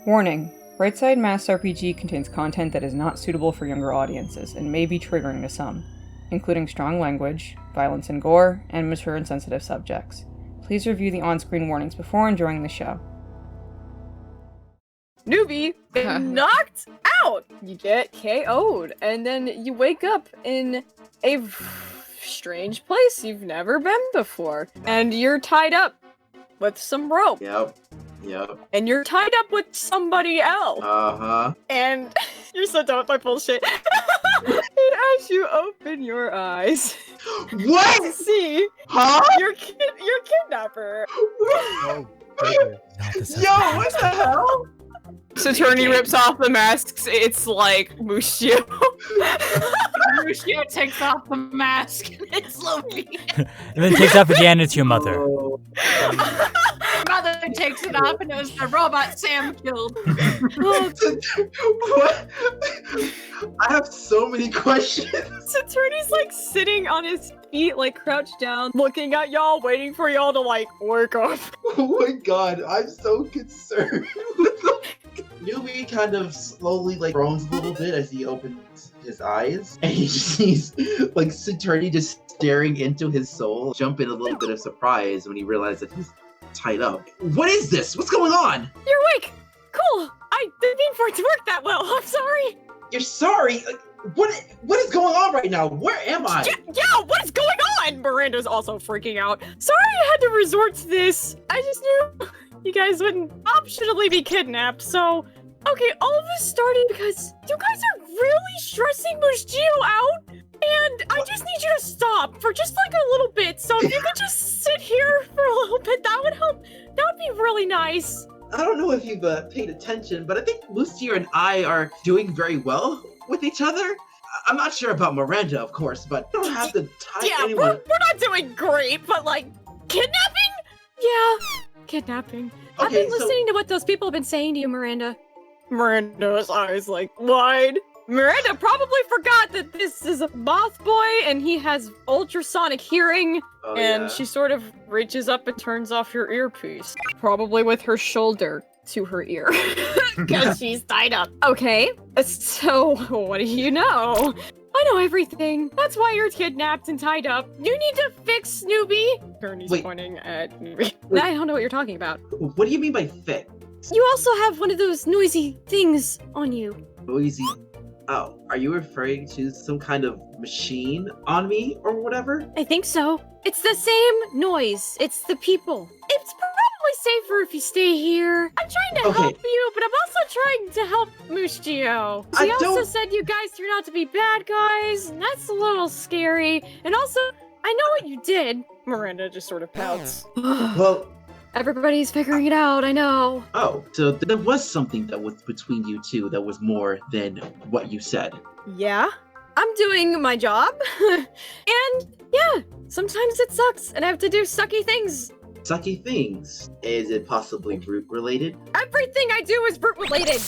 Warning: Brightside Masks RPG contains content that is not suitable for younger audiences and may be triggering to some, including strong language, violence and gore, and mature and sensitive subjects. Please review the on-screen warnings before enjoying the show. Nuby, been knocked out! You get KO'd, and then you wake up in a strange place you've never been before. And you're tied up with some rope. Yep. And you're tied up with somebody else. Uh-huh. And you're so done with my bullshit. And as you open your eyes, What? you see your kidnapper. Oh, Yo, what the hell? Saturni rips off the masks. It's like Mushio. Mushio takes off the mask. It's Loki. And then takes off again, it's your mother. Oh. Mother takes it off and it was the robot Sam killed. What? I have so many questions. Saturni's like sitting on his feet, like crouched down, looking at y'all, waiting for y'all to like wake up. Oh my god, I'm so concerned. Nuby kind of slowly like groans a little bit as he opens his eyes, and he just sees like Saturni just staring into his soul, jump in a little bit of surprise when he realizes that he's tied up. What is this? What's going on? You're awake! Cool! I didn't mean for it to work that well, I'm sorry! You're sorry? Like, what is going on right now? Where am I? Yeah, what is going on? Miranda's also freaking out. Sorry I had to resort to this. I just knew you guys wouldn't optionally be kidnapped, so... Okay, all of this started because you guys are really stressing Mushio out, and I just need you to stop for just like a little bit, so if you could just sit here for a little bit, that would help. That would be really nice. I don't know if you've paid attention, but I think Mushio and I are doing very well with each other. I'm not sure about Miranda, of course, but I don't have to tie anyone. We're not doing great, but like, kidnapping? Yeah, kidnapping. Okay, I've been listening to what those people have been saying to you, Miranda. Miranda's eyes like wide. Miranda probably forgot that this is a moth boy and he has ultrasonic hearing. Oh, and yeah. she sort of reaches up and turns off your earpiece. Probably with her shoulder to her ear. Because she's tied up. Okay, so what do you know? I know everything. That's why you're kidnapped and tied up. You need to fix Nuby. Bernie's pointing at Nuby. I don't know what you're talking about. What do you mean by fix? You also have one of those noisy things on you. Noisy. Oh, are you referring to some kind of machine on me or whatever? I think so. It's the same noise. It's the people. It's probably safer if you stay here. I'm trying to help you, but I'm also trying to help Mushio. He also said you guys turned out to be bad guys, and that's a little scary. And also, I know what you did. Miranda just sort of pouts. Well... Everybody's figuring it out, I know. Oh, so there was something that was between you two that was more than what you said. Yeah, I'm doing my job. And yeah, sometimes it sucks and I have to do sucky things. Sucky things? Is it possibly root related? Everything I do is root related.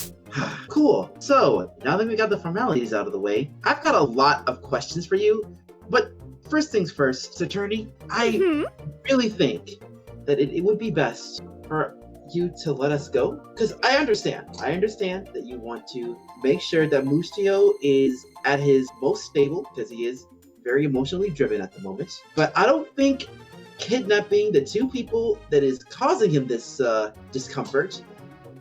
Cool. So, now that we got the formalities out of the way, I've got a lot of questions for you. But first things first, Saturni, I really think that it would be best for you to let us go. Because I understand that you want to make sure that Mushio is at his most stable, because he is very emotionally driven at the moment. But I don't think kidnapping the two people that is causing him this discomfort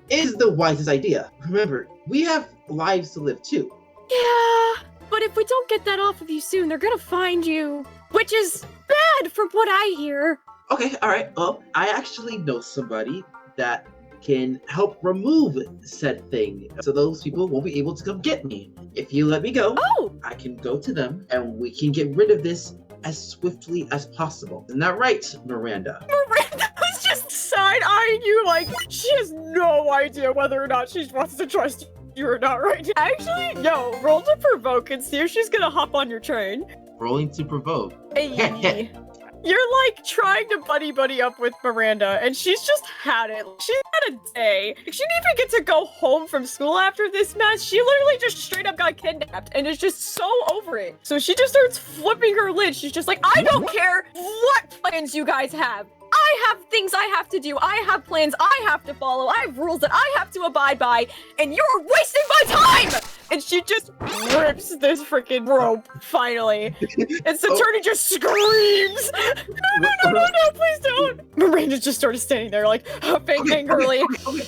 is the wisest idea. Remember, we have lives to live too. Yeah, but if we don't get that off of you soon, they're gonna find you. Which is bad from what I hear. Okay, alright. Well, I actually know somebody that can help remove said thing, so those people won't be able to come get me. If you let me go, I can go to them, and we can get rid of this as swiftly as possible. Isn't that right, Miranda? Miranda was just side-eyeing you like she has no idea whether or not she wants to trust you or not right now. Actually, yo, roll to provoke and see if she's gonna hop on your train. Rolling to provoke. Hey. You're like trying to buddy up with Miranda, and she's just had it. She's had a day. She didn't even get to go home from school after this mess. She literally just straight up got kidnapped and is just so over it. So she just starts flipping her lid. She's just like, I don't care what plans you guys have. I I have things I have to do. I have plans I have to follow. I have rules that I have to abide by, and you're wasting my time! And she just rips this freaking rope, finally. And Saturni just screams! No, please don't! Miranda just started standing there, like, huffing angrily. Okay.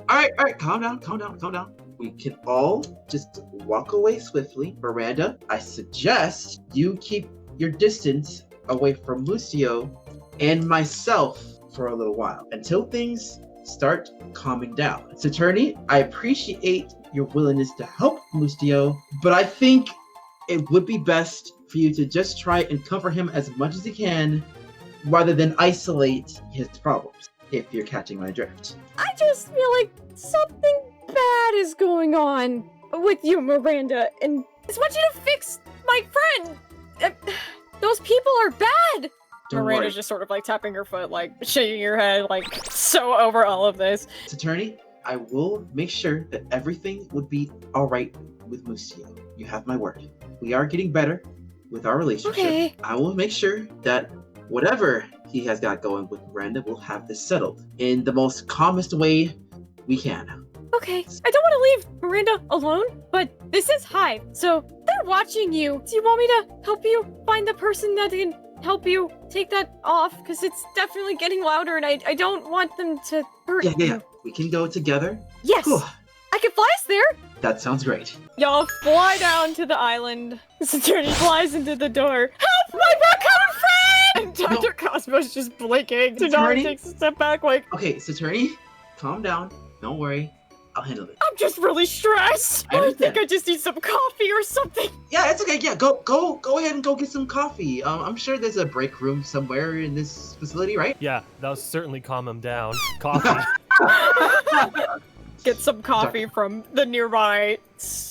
All right, calm down. We can all just walk away swiftly. Miranda, I suggest you keep your distance away from Lucio and myself for a little while until things start calming down. Saturni, I appreciate your willingness to help Lucio, but I think it would be best for you to just try and comfort him as much as you can rather than isolate his problems, if you're catching my drift. I just feel like something bad is going on with you, Miranda, and I just want you to fix my friend. Those people are bad. Don't Miranda's worry. just sort of like tapping her foot, like shaking her head, like so over all of this. Saturni, I will make sure that everything would be all right with Lucio. You have my word. We are getting better with our relationship. Okay. I will make sure that whatever he has got going with Miranda will have this settled in the most calmest way we can. Okay. I don't want to leave Miranda alone, but this is Hive, so they're watching you. Do you want me to help you find the person that can help you take that off? Because it's definitely getting louder, and I don't want them to hurt you. Yeah. We can go together. Yes. Whew. I can fly us there. That sounds great. Y'all fly down to the island. Saturni flies into the door. Help my raccoon friend! And Dr. Cosmo's just blinking. Saturni takes a step back, like, Okay, Saturni, calm down. Don't worry. I'll handle it. I'm just really stressed. I I understand. think I just need some coffee or something. Yeah, it's okay. Yeah, go ahead and go get some coffee. I'm sure there's a break room somewhere in this facility, right? Yeah, that'll certainly calm him down. Coffee. Get some coffee from the nearby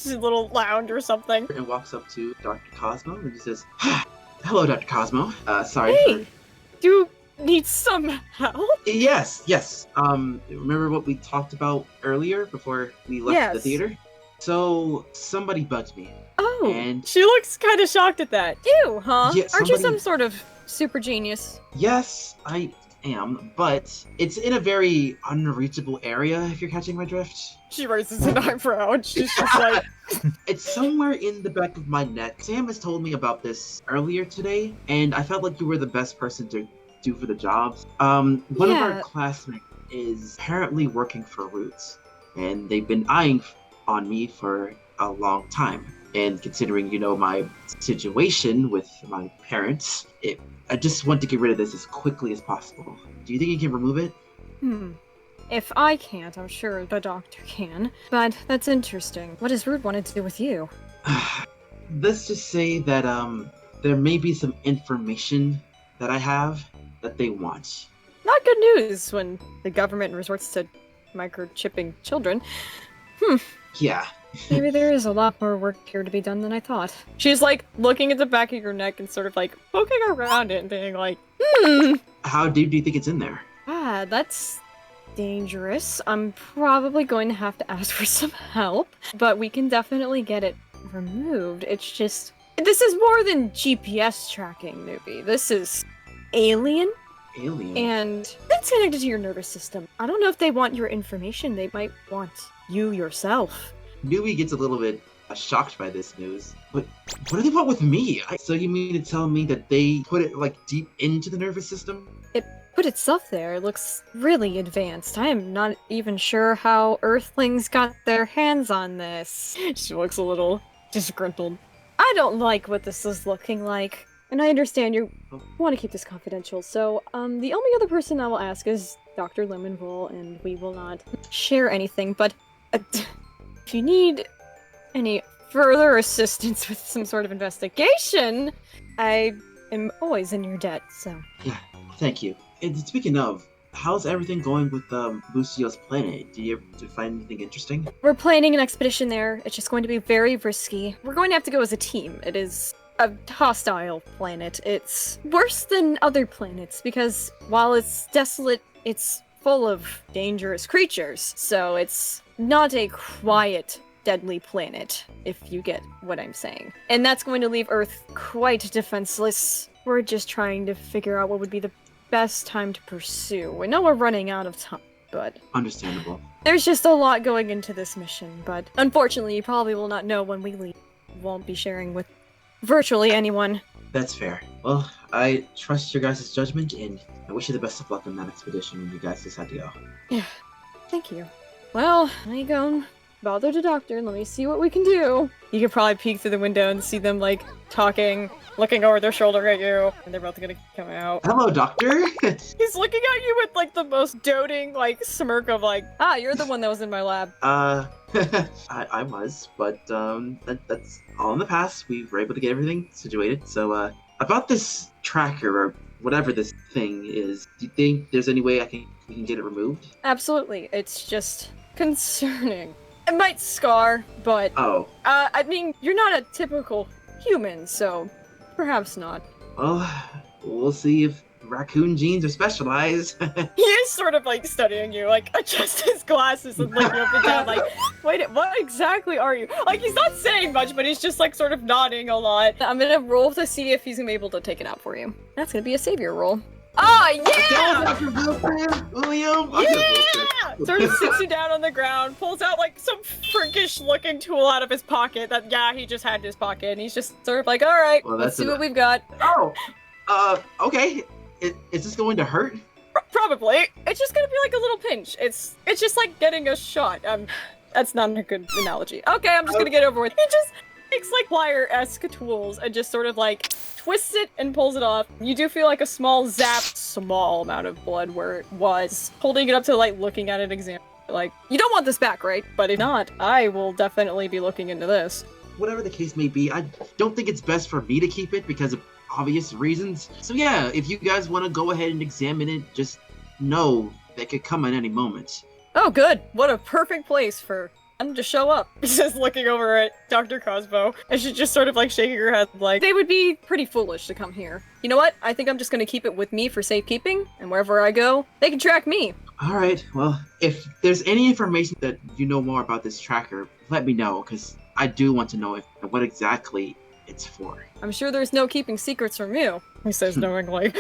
little lounge or something. And walks up to Dr. Cosmo and he says, "Hello, Dr. Cosmo. Sorry Hey, do you need some help? Yes. Remember what we talked about earlier before we left the Yes. theater? So somebody bugged me. Oh, And- she looks kind of shocked at that. You, huh? Yeah, Aren't you somebody- some sort of super genius? Yes, I am, but it's in a very unreachable area, if you're catching my drift. She raises an eyebrow and she's just like, It's somewhere in the back of my neck. Sam has told me about this earlier today, and I felt like you were the best person to do for the job. One of Yeah. our classmates is apparently working for Roots, and they've been eyeing on me for a long time. And considering, my situation with my parents, I just want to get rid of this as quickly as possible. Do you think you can remove it? If I can't, I'm sure the doctor can. But that's interesting. What does Rude want to do with you? Let's just say that there may be some information that I have that they want. Not good news when the government resorts to microchipping children. Yeah. Maybe there is a lot more work here to be done than I thought. She's like looking at the back of your neck and sort of like poking around it and being like, How deep do you think it's in there? that's dangerous. I'm probably going to have to ask for some help, but we can definitely get it removed. It's just, this is more than GPS tracking, Nuby. This is alien, Alien. and it's connected to your nervous system. I don't know if they want your information. They might want you yourself. Nuby gets a little bit shocked by this news. But what do they want with me? So you mean to tell me that they put it deep into the nervous system? It put itself there. It looks really advanced. I am not even sure how Earthlings got their hands on this. She looks a little disgruntled. I don't like what this is looking like. And I understand you want to keep this confidential, so the only other person I will ask is Dr. Lemonville, and we will not share anything, but if you need any further assistance with some sort of investigation, I am always in your debt, so... Yeah, thank you. And speaking of, how's everything going with Lucio's planet? Did you find anything interesting? We're planning an expedition there. It's just going to be very risky. We're going to have to go as a team. It is a hostile planet. It's worse than other planets because while it's desolate, it's full of dangerous creatures. So it's not a quiet, deadly planet, if you get what I'm saying. And that's going to leave Earth quite defenseless. We're just trying to figure out what would be the best time to pursue. I know we're running out of time, but Understandable. there's just a lot going into this mission, but unfortunately you probably will not know when we leave. Won't be sharing with virtually anyone. That's fair. Well, I trust your guys' judgment, and I wish you the best of luck on that expedition when you guys decide to go. Yeah, thank you. Well, let me go and bother the doctor and let me see what we can do. You could probably peek through the window and see them, like, talking, looking over their shoulder at you, and they're both gonna come out. Hello, Doctor! He's looking at you with, like, the most doting, like, smirk of, like, ah, you're the one that was in my lab. I was, but, that's all in the past. We were able to get everything situated, so, about this tracker, or whatever this thing is, do you think there's any way we can get it removed? Absolutely. It's just concerning. It might scar, but Oh. I mean, you're not a typical human, so perhaps not. Well, we'll see if raccoon genes are specialized. He is sort of like studying you, like adjust his glasses and looking up and down, like, wait, what exactly are you? Like, he's not saying much, but he's just like sort of nodding a lot. I'm gonna roll to see if he's gonna be able to take it out for you. That's gonna be a savior roll. Ah, yeah! William! Yeah! Sort of sits you down on the ground, pulls out like some freakish looking tool out of his pocket that, yeah, he just had in his pocket, and he's just sort of like, alright, Well, let's that's see what we've got. Oh! Okay. Is this going to hurt? Probably. It's just gonna be like a little pinch. It's just like getting a shot. That's not a good analogy. Okay, I'm just gonna get over with. He just takes like plier-esque tools and just sort of like twists it and pulls it off. You do feel like a small amount of blood where it was. Holding it up to like looking at it, like, you don't want this back, right? But if not, I will definitely be looking into this. Whatever the case may be, I don't think it's best for me to keep it because of obvious reasons. So yeah, if you guys want to go ahead and examine it, just know that could come at any moment. Oh, good. What a perfect place for them to show up. He's just looking over at Dr. Cosmo, and she's just sort of like shaking her head like, they would be pretty foolish to come here. You know what? I think I'm just gonna keep it with me for safekeeping, and wherever I go, they can track me. Alright, well, if there's any information that you know more about this tracker, let me know, because I do want to know what exactly it's for. I'm sure there's no keeping secrets from you, he says knowingly.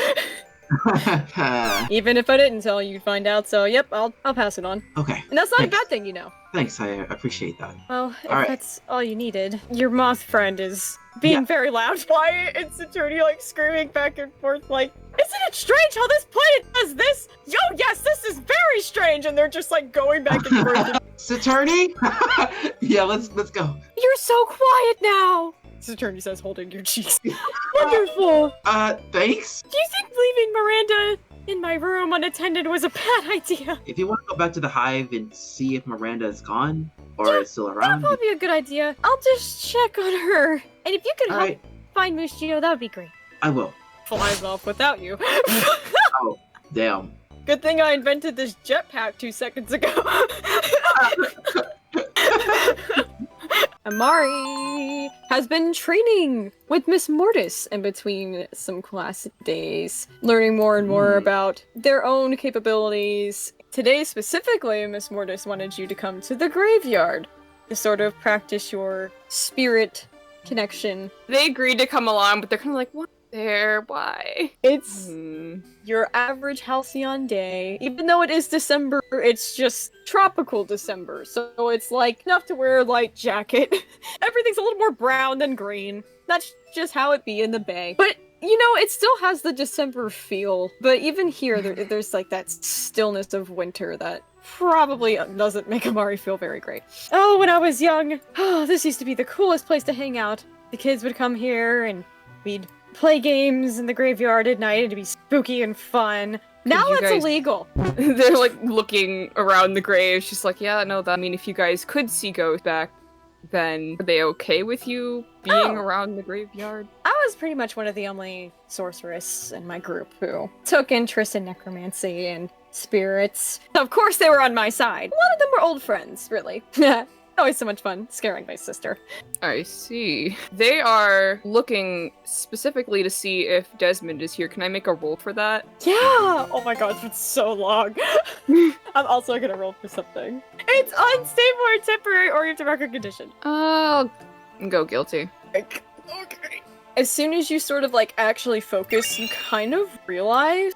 Even if I didn't tell you, you'd find out, so yep, I'll pass it on. Okay. And that's not Thanks. a bad thing, you know. Thanks, I appreciate that. Well, if Alright. that's all you needed. Your moth friend is being very loud. Why is Attorney like screaming back and forth like, isn't it strange how this planet does this? Yo, yes, this is very strange! And they're just like going back and forth. Saturney? Yeah, let's go. You're so quiet now! Attorney says, holding your cheeks. Wonderful! Thanks? Do you think leaving Miranda in my room unattended was a bad idea? If you want to go back to the hive and see if Miranda is gone, or is still That'd around. probably be a good idea. I'll just check on her. And if you could help Alright, find Moose Geo, that would be great. I will. Flies off without you. Oh, damn. Good thing I invented this jetpack 2 seconds ago. Amari has been training with Miss Mortis in between some class days, learning more and more about their own capabilities. Today specifically, Miss Mortis wanted you to come to the graveyard to sort of practice your spirit connection. They agreed to come along, but they're kind of like, what? There, why? It's your average halcyon day. Even though it is December, it's just tropical December. So it's like enough to wear a light jacket. Everything's a little more brown than green. That's just how it be in the bay. But, you know, it still has the December feel. But even here, there's like that stillness of winter that probably doesn't make Amari feel very great. Oh, when I was young, this used to be the coolest place to hang out. The kids would come here and we'd play games in the graveyard at night. It'd be spooky and fun. Now you it's guys- illegal. They're like looking around the grave. She's like, yeah, no, that, I mean, if you guys could see ghosts back, then are they okay with you being around the graveyard? I was pretty much one of the only sorceress in my group who took interest in necromancy and spirits. Of course they were on my side. A lot of them were old friends, really. Always so much fun scaring my sister. I see. They are looking specifically to see if Desmond is here. Can I make a roll for that? Yeah! Oh my god, it's been so long. I'm also gonna roll for something. It's unstable or temporary or you have to mark a condition. I'll go guilty. Okay. As soon as you sort of like actually focus, you kind of realize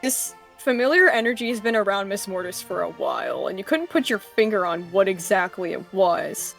This familiar energy has been around Miss Mortis for a while, and you couldn't put your finger on what exactly it was.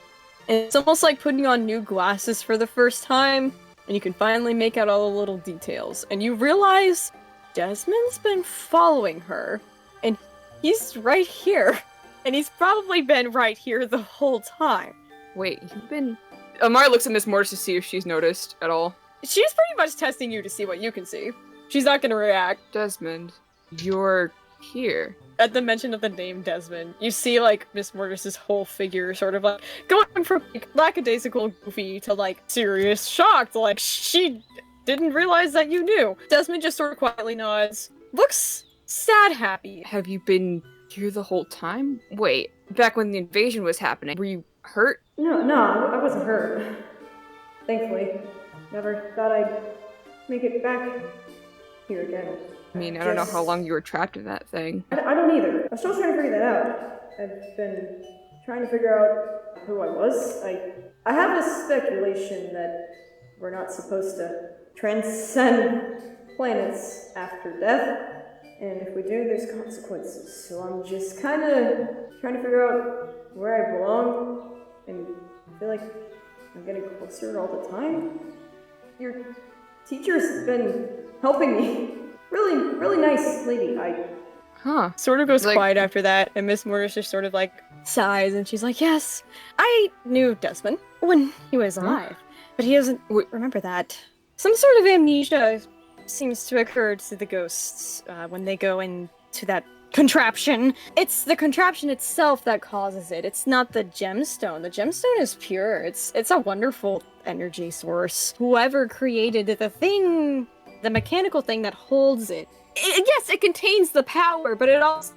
And it's almost like putting on new glasses for the first time, and you can finally make out all the little details. And you realize Desmond's been following her, and he's right here. And he's probably been right here the whole time. Wait, you've been... Amari looks at Miss Mortis to see if she's noticed at all. She's pretty much testing you to see what you can see. She's not gonna react. Desmond, you're here. At the mention of the name Desmond, you see, like, Miss Mortis's whole figure sort of, like, going from, like, lackadaisical goofy to, like, serious shocked. Like, she didn't realize that you knew. Desmond just sort of quietly nods. Looks sad happy. Have you been here the whole time? Wait, back when the invasion was happening, were you hurt? No, I wasn't hurt. Thankfully. Never thought I'd make it back here again. I mean, I don't know how long you were trapped in that thing. I don't either. I'm still trying to figure that out. I've been trying to figure out who I was. I have a speculation that we're not supposed to transcend planets after death. And if we do, there's consequences. So I'm just kind of trying to figure out where I belong. And I feel like I'm getting closer all the time. Your teacher's been helping me. Really nice lady. Huh. Sort of goes Like- quiet after that, and Miss Mortis just sort of, like, sighs, and she's like, yes, I knew Desmond when he was alive, but he doesn't remember that. Some sort of amnesia seems to occur to the ghosts when they go into that contraption. It's the contraption itself that causes it. It's not the gemstone. The gemstone is pure. It's a wonderful energy source. Whoever created the thing, the mechanical thing that holds it, yes, it contains the power, but it also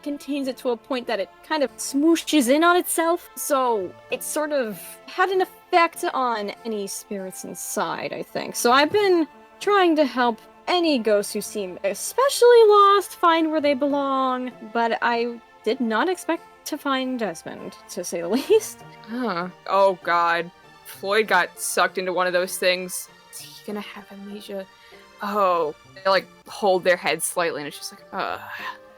contains it to a point that it kind of smooshes in on itself. So it sort of had an effect on any spirits inside, I think. So I've been trying to help any ghosts who seem especially lost find where they belong, but I did not expect to find Desmond, to say the least. Huh. Oh god. Floyd got sucked into one of those things. Is he gonna have amnesia? Oh. They, like, hold their head slightly and it's just like,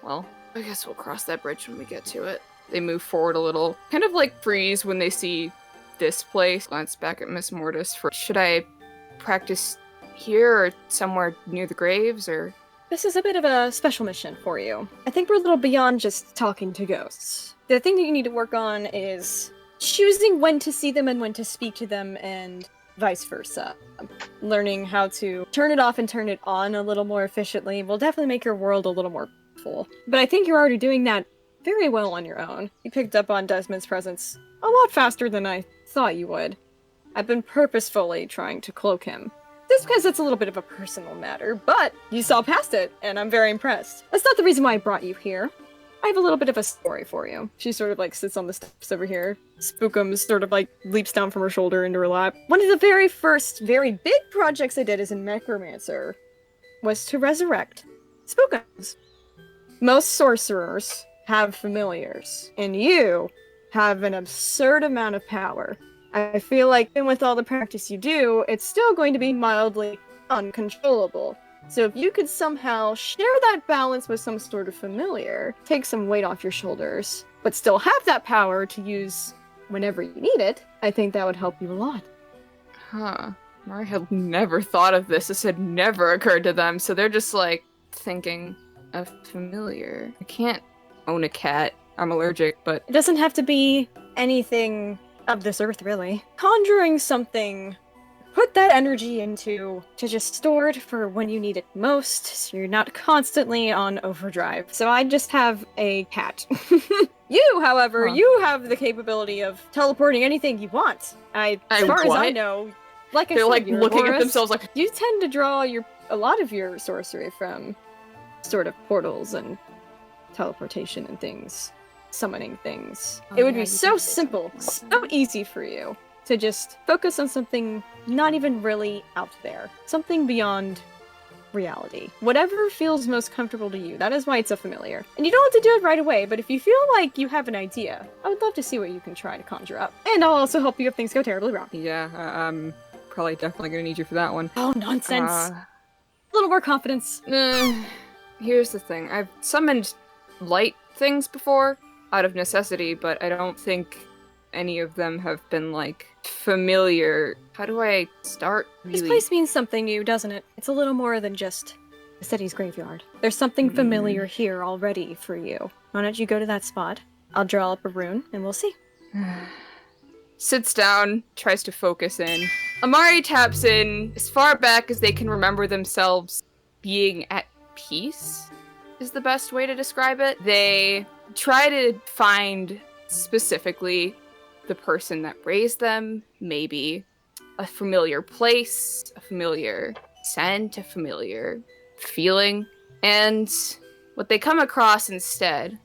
well, I guess we'll cross that bridge when we get to it. They move forward a little, kind of like freeze when they see this place. Glance back at Miss Mortis for, should I practice here or somewhere near the graves, or? This is a bit of a special mission for you. I think we're a little beyond just talking to ghosts. The thing that you need to work on is choosing when to see them and when to speak to them, and vice versa. Learning how to turn it off and turn it on a little more efficiently will definitely make your world a little more full. But I think you're already doing that very well on your own. You picked up on Desmond's presence a lot faster than I thought you would. I've been purposefully trying to cloak him. Just because it's a little bit of a personal matter, but you saw past it, and I'm very impressed. That's not the reason why I brought you here. I have a little bit of a story for you. She sort of, like, sits on the steps over here. Spookums sort of, like, leaps down from her shoulder into her lap. One of the very first, very big projects I did as a necromancer was to resurrect Spookums. Most sorcerers have familiars, and you have an absurd amount of power. I feel like even with all the practice you do, it's still going to be mildly uncontrollable. So if you could somehow share that balance with some sort of familiar, take some weight off your shoulders, but still have that power to use whenever you need it, I think that would help you a lot. Huh. I had never thought of this. This had never occurred to them, so they're just, like, thinking of familiar. I can't own a cat. I'm allergic, but... It doesn't have to be anything of this earth, really. Conjuring something, put that energy into, to just store it for when you need it most, so you're not constantly on overdrive. So I just have a cat. You, however, you have the capability of teleporting anything you want. As far as I know, like I They're said, like you're looking at Loris. themselves like, You tend to draw a lot of your sorcery from sort of portals and teleportation and things. Summoning things. Oh, It would yeah, be you so did say simple, so easy for you to just focus on something not even really out there. Something beyond reality. Whatever feels most comfortable to you. That is why it's a familiar. And you don't have to do it right away, but if you feel like you have an idea, I would love to see what you can try to conjure up. And I'll also help you if things go terribly wrong. yeah, I'm probably definitely gonna need you for that one. Oh, nonsense. A little more confidence. here's the thing. I've summoned light things before out of necessity, but I don't think any of them have been, like, familiar. How do I start? This Really? place means something to you, doesn't it? It's a little more than just the city's graveyard. There's something familiar here already for you. Why don't you go to that spot? I'll draw up a rune, and we'll see. Sits down, tries to focus in. Amari taps in as far back as they can remember themselves being at peace, is the best way to describe it. They try to find specifically the person that raised them, maybe a familiar place, a familiar scent, a familiar feeling. And what they come across instead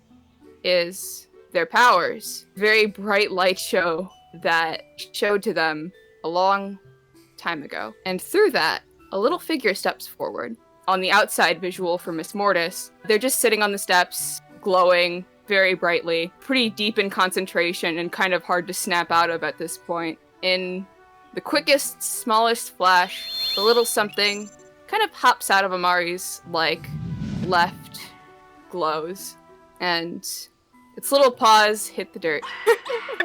is their powers. Very bright light show that showed to them a long time ago. And through that, a little figure steps forward. On the outside visual for Miss Mortis, they're just sitting on the steps, glowing very brightly, pretty deep in concentration and kind of hard to snap out of at this point. In the quickest, smallest flash, the little something kind of hops out of Amari's, like, left glows, and its little paws hit the dirt.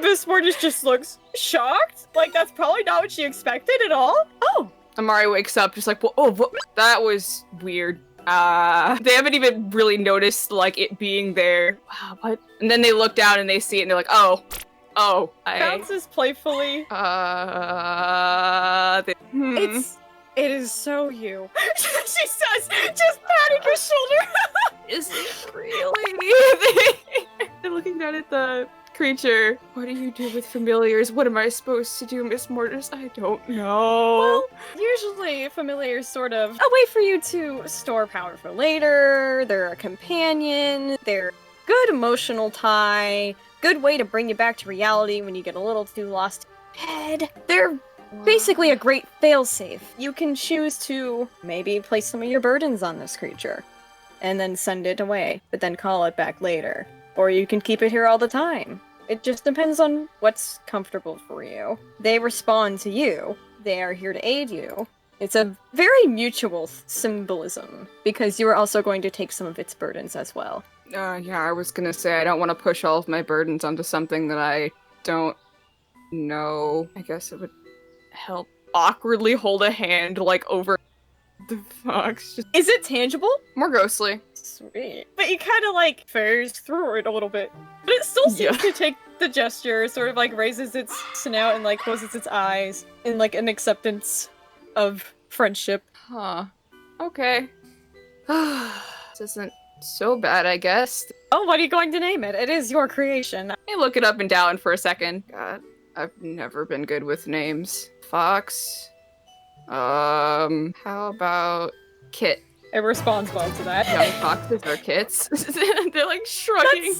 Miss Mortis just looks shocked. Like, that's probably not what she expected at all. Oh! Amari wakes up just like, oh, what? That was weird. They haven't even really noticed, like, it being there. Wow, what? And then they look down and they see it and they're like, oh, Bounces playfully. It is so you. She says, just patting her shoulder. Is it really? They're looking down at the creature. What do you do with familiars? What am I supposed to do, Miss Mortis? I don't know. Well, usually familiars sort of a way for you to store power for later. They're a companion. They're good emotional tie. Good way to bring you back to reality when you get a little too lost in head. They're basically a great failsafe. You can choose to maybe place some of your burdens on this creature and then send it away, but then call it back later. Or you can keep it here all the time. It just depends on what's comfortable for you. They respond to you. They are here to aid you. It's a very mutual symbolism, because you are also going to take some of its burdens as well. Yeah, I was gonna say I don't want to push all of my burdens onto something that I don't know. I guess it would help awkwardly hold a hand, like, over the fox. Just Is it tangible? more ghostly. Sweet. But you kind of, like, phase through it a little bit. But it still seems to take the gesture, sort of, like, raises its snout and, like, closes its eyes in, like, an acceptance of friendship. Huh. Okay. This isn't so bad, I guess. Oh, what are you going to name it? It is your creation. I look it up and down for a second. God, I've never been good with names. Fox. How about Kit? It responds well to that. Young foxes are kits. They're like shrugging.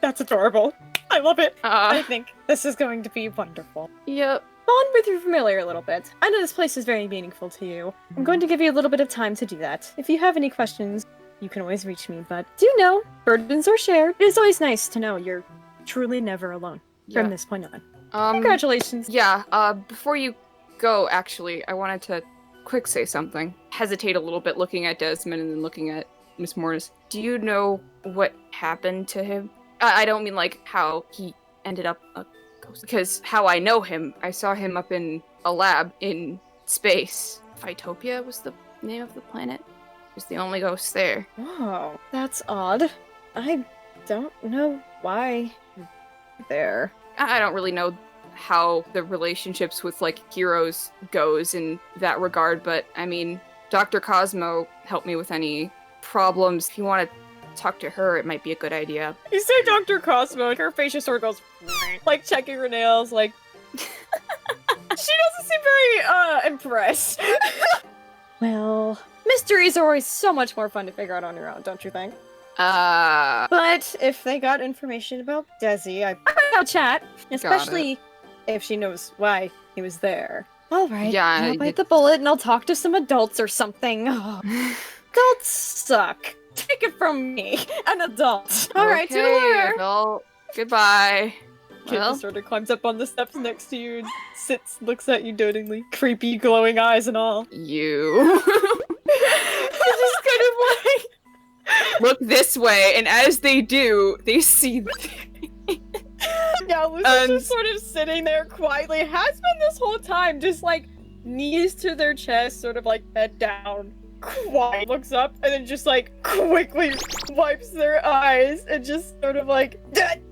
That's adorable. I love it. I Uh, think this is going to be wonderful. yep. Bond with your familiar a little bit. I know this place is very meaningful to you. I'm going to give you a little bit of time to do that. If you have any questions, you can always reach me, but do know, burdens are shared. It is always nice to know you're truly never alone from this point on. Congratulations. Yeah, before you go, actually, I wanted to quick say something. Hesitate a little bit looking at Desmond and then looking at Miss Morris. Do you know what happened to him? I don't mean, like, how he ended up a ghost. Because how I know him, I saw him up in a lab in space. Phytopia was the name of the planet. He was the only ghost there. Oh, that's odd. I don't know why you're there. I don't really know how the relationships with, like, heroes goes in that regard, but, I mean, Dr. Cosmo helped me with any problems. If you want to talk to her, it might be a good idea. You say Dr. Cosmo, her face just sort of goes, like, checking her nails, like... She doesn't seem very, impressed. Well, mysteries are always so much more fun to figure out on your own, don't you think? But if they got information about Desi, I will chat, especially if she knows why he was there. All right, Yeah, I'll bite the bullet and I'll talk to some adults or something. Oh, adults suck. Take it from me, an adult. All right, okay, toodaloo. well, goodbye. Kid Well, just sort of climbs up on the steps next to you and sits, looks at you dotingly. Creepy, glowing eyes and all. you. Just kind of look this way, and as they do, they see. Yeah, Lucy's just sort of sitting there quietly. Has been this whole time, just like knees to their chest, sort of like head down. Quiet. Looks up and then just like quickly wipes their eyes and just sort of like,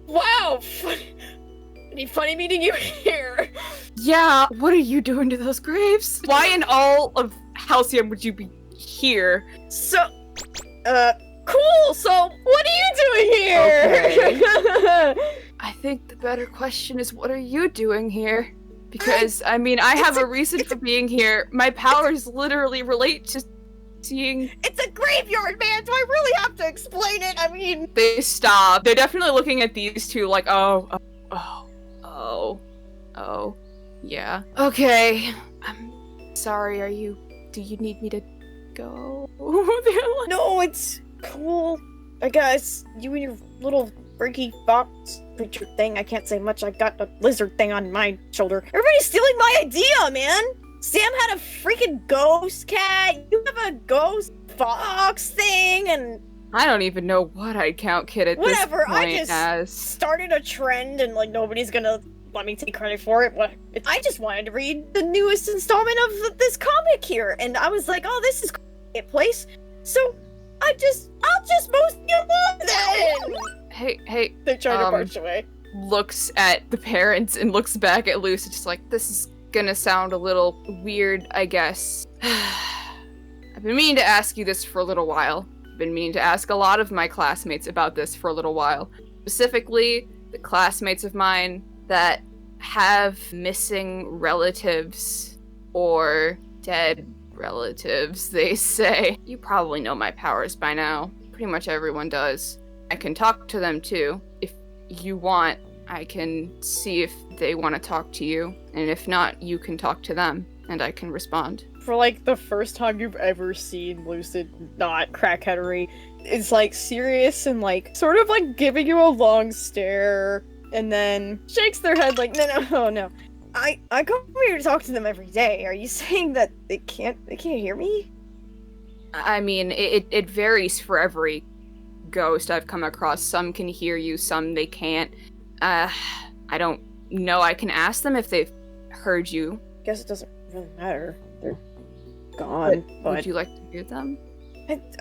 wow, funny meeting you here. Yeah, what are you doing to those graves? Why in all of Halcyon would you be here? So, cool. So, what are you doing here? Okay. I think the better question is, what are you doing here? Because, I mean, I have a reason for being here. My powers literally relate to seeing... It's a graveyard, man! Do I really have to explain it? I mean... They stop. They're definitely looking at these two like, oh, yeah. Okay. I'm sorry, do you need me to go? No, it's cool. I guess you and your little freaky fox creature thing. I can't say much. I got a lizard thing on my shoulder. Everybody's stealing my idea, man! Sam had a freaking ghost cat. You have a ghost fox thing, and I don't even know what I'd count Kid at whatever. This point I just as. Started a trend, and like nobody's gonna let me take credit for it. I just wanted to read the newest installment of this comic here, and I was like, oh, this is a place. So I'll just most you along then. Hey. They try to march away. Looks at the parents and looks back at Lucy, just like, this is gonna sound a little weird, I guess. I've been meaning to ask you this for a little while. I've been meaning to ask a lot of my classmates about this for a little while. Specifically, the classmates of mine that have missing relatives or dead relatives, they say. You probably know my powers by now. Pretty much everyone does. I can talk to them too. If you want, I can see if they want to talk to you. And if not, you can talk to them, and I can respond. For like the first time you've ever seen Lucid not crackheadery, it's like serious and like sort of like giving you a long stare, and then shakes their head like, no. I come here to talk to them every day. Are you saying that they can't hear me? I mean, it varies for every ghost I've come across. Some can hear you, some they can't. I don't know. I can ask them if they've heard you. Guess it doesn't really matter. They're gone. But would you like to hear them?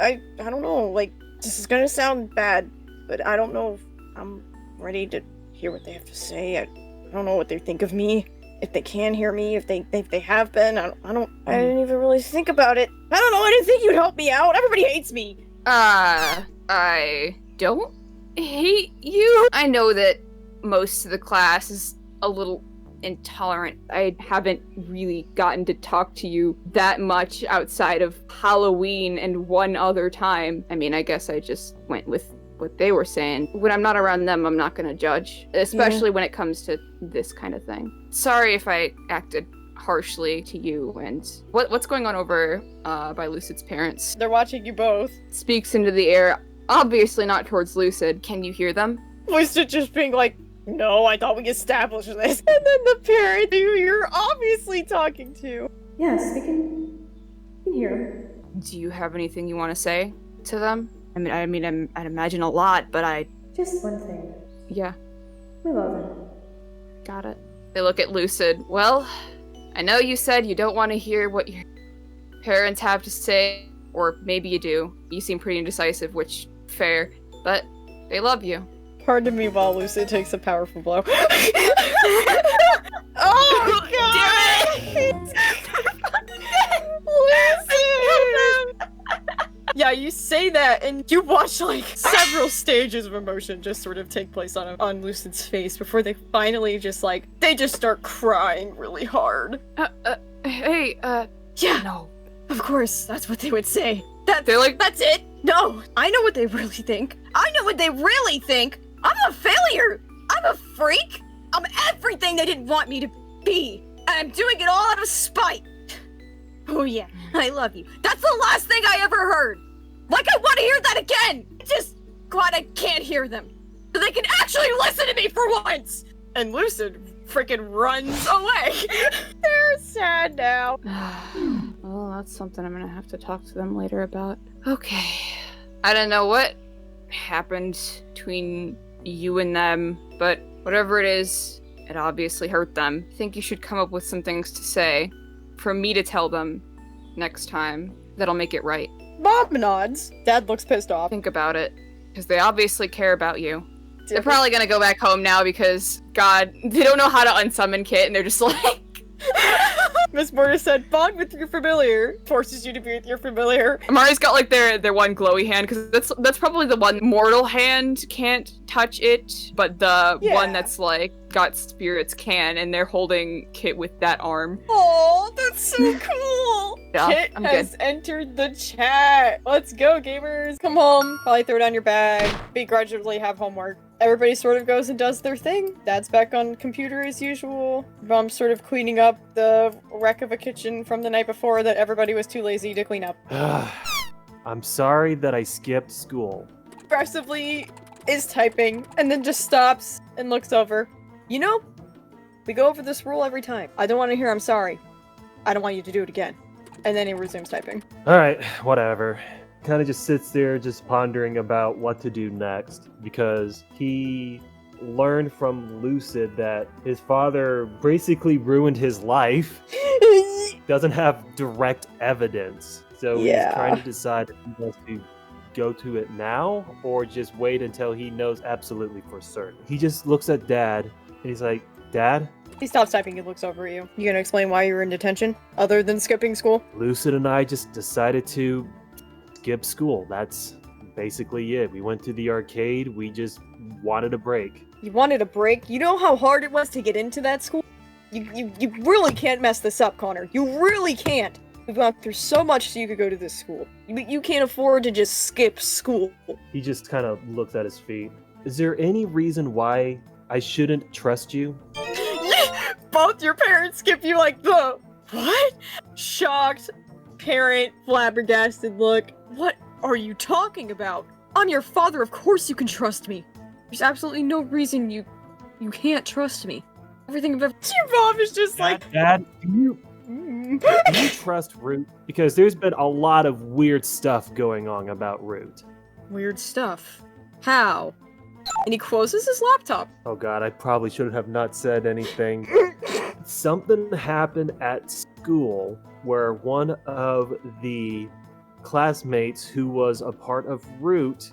I don't know. Like, this is gonna sound bad, but I don't know if I'm ready to hear what they have to say. I don't know what they think of me. If they can hear me, if they have been. I didn't even really think about it. I don't know. I didn't think you'd help me out. Everybody hates me. I don't hate you. I know that most of the class is a little intolerant. I haven't really gotten to talk to you that much outside of Halloween and one other time. I mean, I guess I just went with what they were saying. When I'm not around them, I'm not gonna judge, especially when it comes to this kind of thing. Sorry if I acted harshly to you. And what's going on over by Lucid's parents? They're watching you both. Speaks into the air, obviously not towards Lucid. Can you hear them? Lucid just being like, no, I thought we established this. And then the parent who you're obviously talking to. Yes, we can hear. Do you have anything you want to say to them? I mean, I'd imagine a lot, but Just one thing. Yeah. We love him. Got it. They look at Lucid. Well, I know you said you don't want to hear what your parents have to say, or maybe you do. You seem pretty indecisive, which, fair, but they love you. Pardon me while Lucid takes a powerful blow. Oh, God! Damn it! Lucid! Yeah, you say that, and you watch, like, several stages of emotion just sort of take place on Lucid's face before they finally just, like, they just start crying really hard. Hey, Yeah, no. of course, that's what they would say. They're like, That's it! No, I know what they really think. I know what they really think! I'm a failure! I'm a freak! I'm everything they didn't want me to be! And I'm doing it all out of spite! Oh yeah, I love you. That's the last thing I ever heard! Like, I want to hear that again! Just glad I can't hear them. So they can actually listen to me for once! And Lucid freaking runs away! They're sad now. Well, that's something I'm gonna have to talk to them later about. Okay. I don't know what happened between you and them, but whatever it is, it obviously hurt them. I think you should come up with some things to say for me to tell them next time. That'll make it right. Mom nods. Dad looks pissed off. Think about it, because they obviously care about you. They're probably gonna go back home now because, God, they don't know how to unsummon Kit, and they're just like... Miss Mortar said, bond with your familiar. Forces you to be with your familiar. Amari's got, like, their one glowy hand, because that's probably the one mortal hand can't touch it, but the one that's, like, got spirits can, and they're holding Kit with that arm. Oh, that's so cool! Yeah, Kit I'm has entered the chat. Let's go, gamers. Come home. Probably throw down your bag. Begrudgingly have homework. Everybody sort of goes and does their thing. Dad's back on computer as usual. Mom's sort of cleaning up the wreck of a kitchen from the night before that everybody was too lazy to clean up. I'm sorry that I skipped school. Aggressively is typing and then just stops and looks over. You know, we go over this rule every time. I don't want to hear I'm sorry. I don't want you to do it again. And then he resumes typing. Alright, whatever. Kind of just sits there just pondering about what to do next, because he learned from Lucid that his father basically ruined his life. Doesn't have direct evidence, so he's trying to decide if he wants to go to it now or just wait until he knows absolutely for certain. He just looks at Dad and he's like, Dad? He stops typing and looks over at you. You gonna explain why you were in detention other than skipping school? Lucid and I just decided to skip school. That's basically it. We went to the arcade. We just wanted a break. You wanted a break? You know how hard it was to get into that school? You really can't mess this up, Connor. You really can't. We've gone through so much so you could go to this school. You can't afford to just skip school. He just kind of looks at his feet. Is there any reason why I shouldn't trust you? Both your parents skip you like the... What? Shocked, parent, flabbergasted look. What are you talking about? I'm your father, of course you can trust me. There's absolutely no reason you can't trust me. Everything I've ever... Your mom is just like... Dad, do you trust Root? Because there's been a lot of weird stuff going on about Root. Weird stuff. How? And he closes his laptop. Oh God, I probably should have not said anything. Something happened at school where one of the classmates who was a part of Root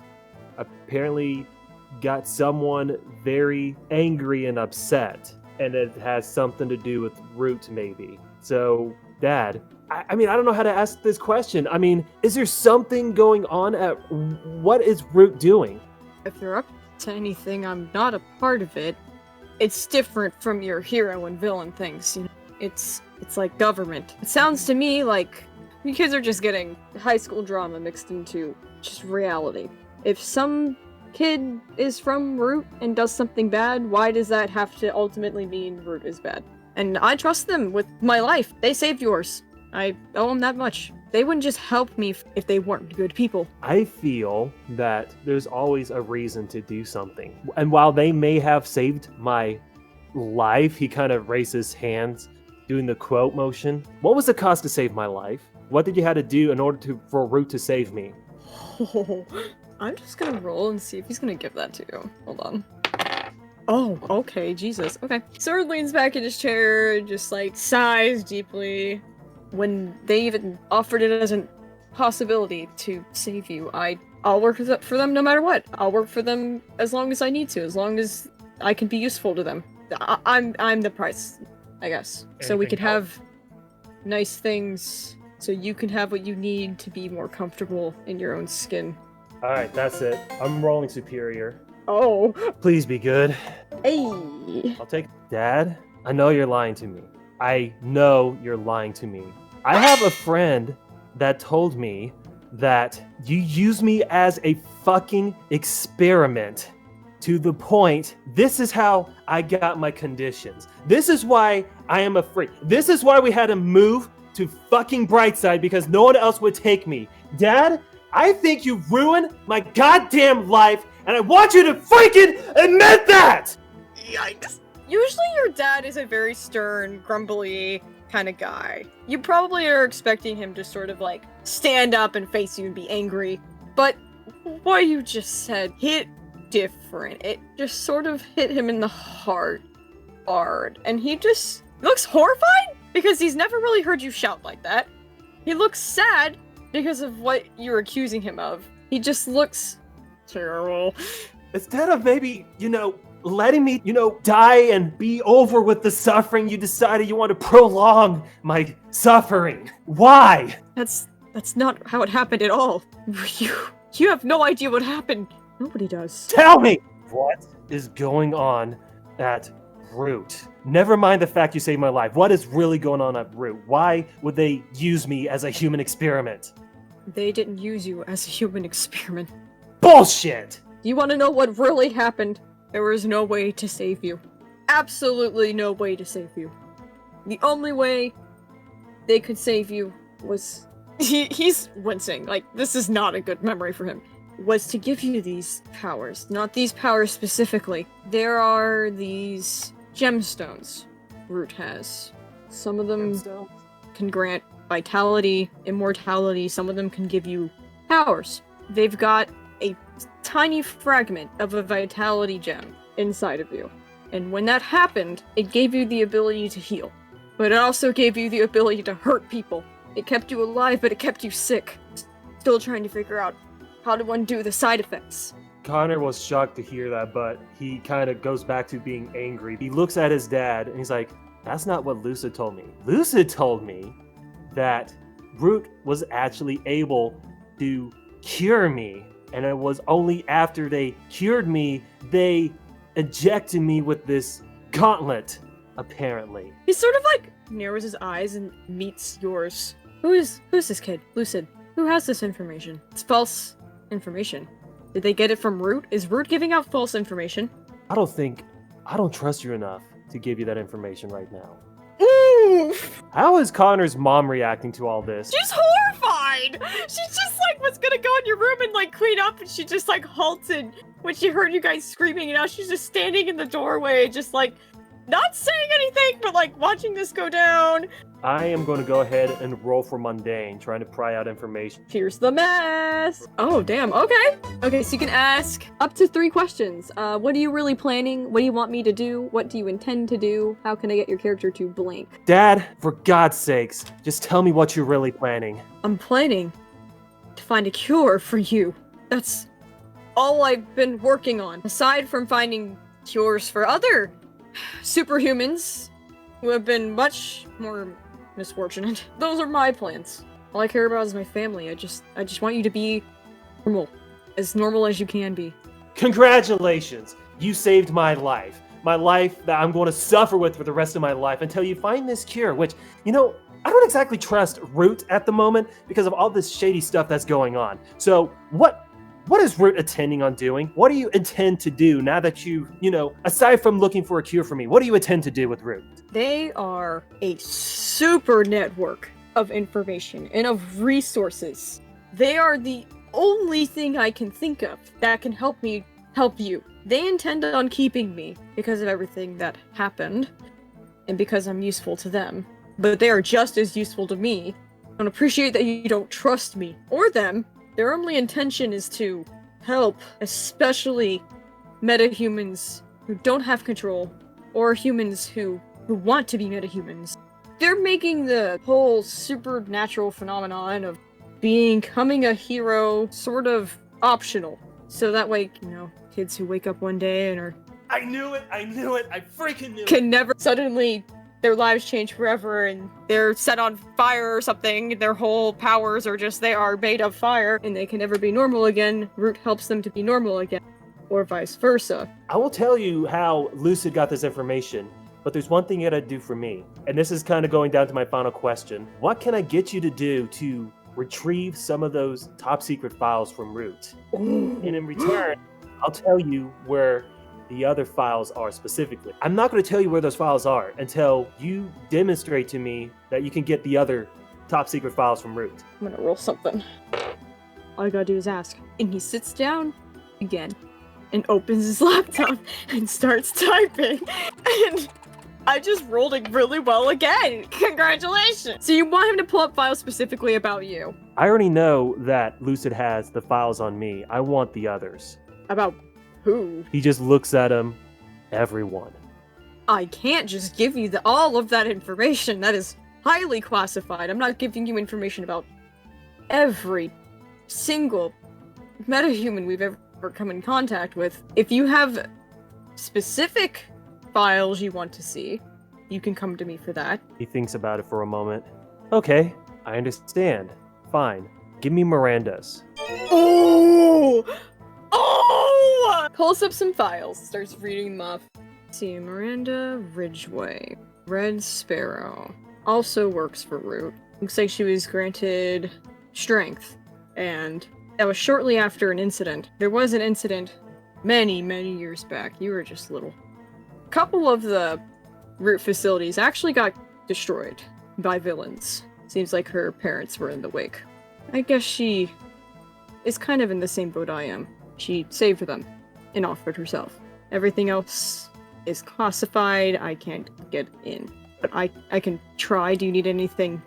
apparently got someone very angry and upset. And it has something to do with Root, maybe. So, Dad, I mean, I don't know how to ask this question. I mean, is there something going on at... What is Root doing? If you're up to anything, I'm not a part of it. It's different from your hero and villain things, you know? It's like government. It sounds to me like you kids are just getting high school drama mixed into just reality. If some kid is from Root and does something bad, why does that have to ultimately mean Root is bad? And I trust them with my life. They saved yours. I owe them that much. They wouldn't just help me if they weren't good people. I feel that there's always a reason to do something. And while they may have saved my life, he kind of raises his hands, doing the quote motion. What was the cost to save my life? What did you have to do in order for Root to save me? I'm just gonna roll and see if he's gonna give that to you. Hold on. Oh, okay, Jesus. Okay. Sword leans back in his chair, just like sighs deeply. When they even offered it as a possibility to save you, I'll work for them no matter what. I'll work for them as long as I need to, as long as I can be useful to them. I'm the price, I guess. So we could have nice things, so you can have what you need to be more comfortable in your own skin. Alright, that's it. I'm rolling superior. Oh. Please be good. Hey. I'll take... Dad, I know you're lying to me. I know you're lying to me. I have a friend that told me that you use me as a fucking experiment to the point, this is how I got my conditions. This is why I am afraid. This is why we had to move to fucking Brightside, because no one else would take me. Dad, I think you ruined my goddamn life, and I want you to freaking admit that! Yikes. Usually your dad is a very stern, grumbly kind of guy. You probably are expecting him to sort of like stand up and face you and be angry. But what you just said hit different. It just sort of hit him in the heart hard. And he just looks horrified because he's never really heard you shout like that. He looks sad because of what you're accusing him of. He just looks terrible. Instead of maybe, letting me, die and be over with the suffering, you decided you want to prolong my suffering. Why? That's not how it happened at all. You have no idea what happened. Nobody does. Tell me! What is going on at R.O.O.T? Never mind the fact you saved my life. What is really going on at R.O.O.T? Why would they use me as a human experiment? They didn't use you as a human experiment. Bullshit! Do you want to know what really happened? There was no way to save you. Absolutely no way to save you. The only way they could save you was... He's wincing. Like, this is not a good memory for him. Was to give you these powers. Not these powers specifically. There are these gemstones R.O.O.T has. Some of them can grant vitality, immortality. Some of them can give you powers. They've got a tiny fragment of a vitality gem inside of you. And when that happened, it gave you the ability to heal. But it also gave you the ability to hurt people. It kept you alive, but it kept you sick. Still trying to figure out how to undo the side effects. Connor was shocked to hear that, but he kind of goes back to being angry. He looks at his dad and he's like, that's not what Lucid told me. Lucid told me that R.O.O.T was actually able to cure me. And it was only after they cured me, they injected me with this gauntlet, apparently. He sort of like narrows his eyes and meets yours. Who's this kid? Lucid. Who has this information? It's false information. Did they get it from R.O.O.T? Is R.O.O.T giving out false information? I don't trust you enough to give you that information right now. Oof! How is Connor's mom reacting to all this? She's horrified! She just like was gonna go in your room and like clean up, and she just like halted when she heard you guys screaming, and now she's just standing in the doorway, just like not saying anything, but like watching this go down. I am going to go ahead and roll for mundane, trying to pry out information. Here's the mess. Oh, damn. Okay. Okay, so you can ask up to 3 questions. What are you really planning? What do you want me to do? What do you intend to do? How can I get your character to blank? Dad, for God's sakes, just tell me what you're really planning. I'm planning to find a cure for you. That's all I've been working on. Aside from finding cures for other superhumans who have been much more misfortunate. Those are my plans. All I care about is my family. I just want you to be normal. As normal as you can be. Congratulations! You saved my life. My life that I'm going to suffer with for the rest of my life until you find this cure, which, I don't exactly trust R.O.O.T at the moment because of all this shady stuff that's going on. So, what is R.O.O.T intending on doing? What do you intend to do now that aside from looking for a cure for me, what do you intend to do with R.O.O.T? They are a super network of information and of resources. They are the only thing I can think of that can help me help you. They intend on keeping me because of everything that happened and because I'm useful to them. But they are just as useful to me. I don't appreciate that you don't trust me or them. Their only intention is to help, especially metahumans who don't have control, or humans who want to be metahumans. They're making the whole supernatural phenomenon of becoming a hero sort of optional. So that way, kids who wake up one day and I knew it! I freaking knew it! Can never suddenly their lives change forever and they're set on fire or something. Their whole powers are just, they are made of fire and they can never be normal again. R.O.O.T helps them to be normal again, or vice versa. I will tell you how Lucid got this information, but there's one thing you gotta do for me. And this is kind of going down to my final question. What can I get you to do to retrieve some of those top secret files from R.O.O.T? And in return, I'll tell you where the other files are specifically. I'm not going to tell you where those files are until you demonstrate to me that you can get the other top secret files from R.O.O.T. I'm gonna roll something. All you gotta do is ask. And he sits down again and opens his laptop and starts typing. And I just rolled it really well again. Congratulations. So you want him to pull up files specifically about you? I already know that Lucid has the files on me. I want the others. About who? He just looks at them. Everyone. I can't just give you all of that information. That is highly classified. I'm not giving you information about every single metahuman we've ever come in contact with. If you have specific files you want to see, you can come to me for that. He thinks about it for a moment. Okay, I understand. Fine. Give me Miranda's. Oh! Oh! Pulls up some files, starts reading them off. See, Miranda Ridgway. Red Sparrow. Also works for R.O.O.T. Looks like she was granted strength. And that was shortly after an incident. There was an incident many, many years back. You were just little. A couple of the R.O.O.T. facilities actually got destroyed by villains. Seems like her parents were in the wake. I guess she is kind of in the same boat I am. She saved them and offered herself. Everything else is classified. I can't get in. But I can try. Do you need anything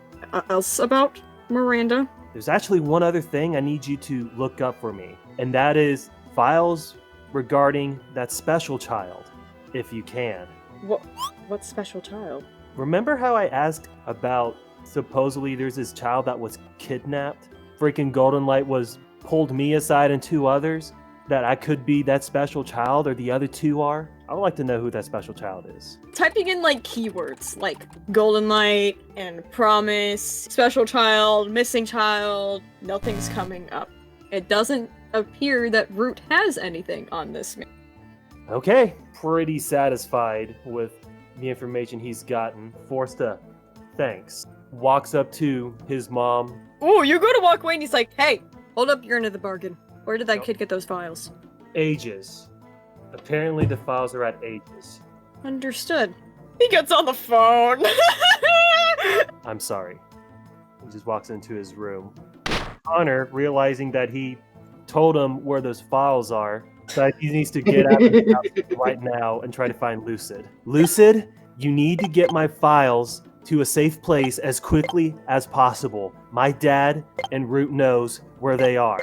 else about Miranda? There's actually one other thing I need you to look up for me, and that is files regarding that special child, if you can. What special child? Remember how I asked about supposedly there's this child that was kidnapped? Freaking Golden Light pulled me aside and two others that I could be that special child, or the other two are? I would like to know who that special child is. Typing in like keywords like Golden Light and Promise, special child, missing child, nothing's coming up. It doesn't appear that R.O.O.T. has anything on this map. Okay, pretty satisfied with the information he's gotten. Forsta, thanks. Walks up to his mom. Ooh, you go to walk away and he's like, hey, hold up your end of the bargain. Where did that kid get those files? Ages. Apparently the files are at Ages. Understood. He gets on the phone. I'm sorry. He just walks into his room. Connor, realizing that he told him where those files are, decides he needs to get out of the house right now and try to find Lucid. Lucid, you need to get my files to a safe place as quickly as possible. My dad and R.O.O.T. knows where they are.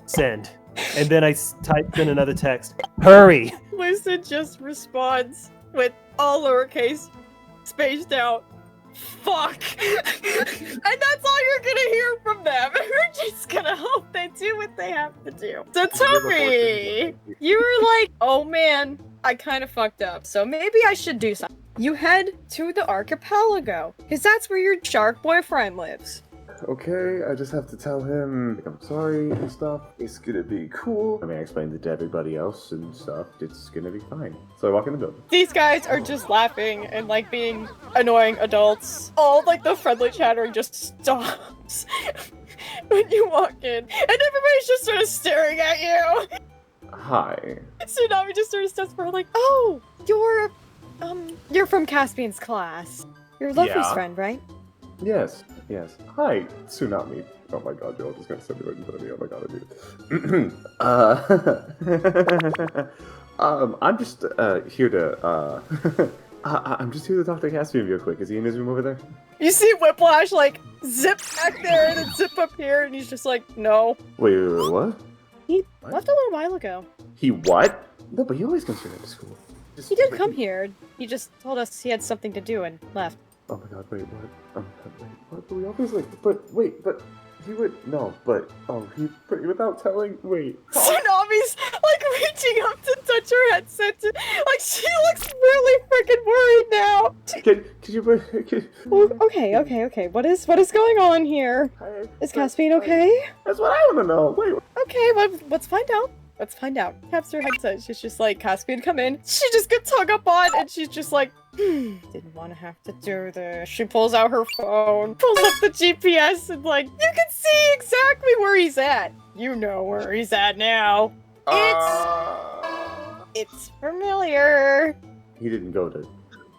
Send. And then I typed in another text. Hurry! Lucid just responds with all lowercase, spaced out, fuck. And that's all you're gonna hear from them. We're just gonna hope they do what they have to do. So Tobe, you were like, oh man, I kind of fucked up, so maybe I should do something. You head to the archipelago, because that's where your shark boyfriend lives. Okay, I just have to tell him I'm sorry and stuff. It's gonna be cool. I mean, I explained it to everybody else and stuff. It's gonna be fine. So I walk in the building. These guys are just laughing and like being annoying adults. All like the friendly chattering just stops when you walk in, and everybody's just sort of staring at you. Hi. Tsunami just sort of steps forward like, oh, you're from Caspian's class. You're Luffy's friend, right? Yes. Hi, Tsunami. Oh my god, you're all just gonna send me right in front of me. Oh my god, I do. I'm just here to I'm just here to talk to Caspian real quick. Is he in his room over there? You see Whiplash like zip back there and then zip up here, and he's just like, no. Wait, what? He left a little while ago. He what? No, but he always comes here to school. He did come here. He just told us he had something to do and left. Oh my god, wait, what? Wait, what? But we always but he would, no, but, without telling, wait. Tsunami's, like, reaching up to touch her headset, like, she looks really freaking worried now. Okay, what is going on here? Is Caspian okay? That's what I want to know, wait. Okay, well, let's find out. Taps her headset, she's just like, Caspian, come in. She just gets hung up on, and she's just like, didn't want to have to do this. She pulls out her phone, pulls up the GPS, and like, you can see exactly where he's at. You know where he's at now. It's familiar. He didn't go to,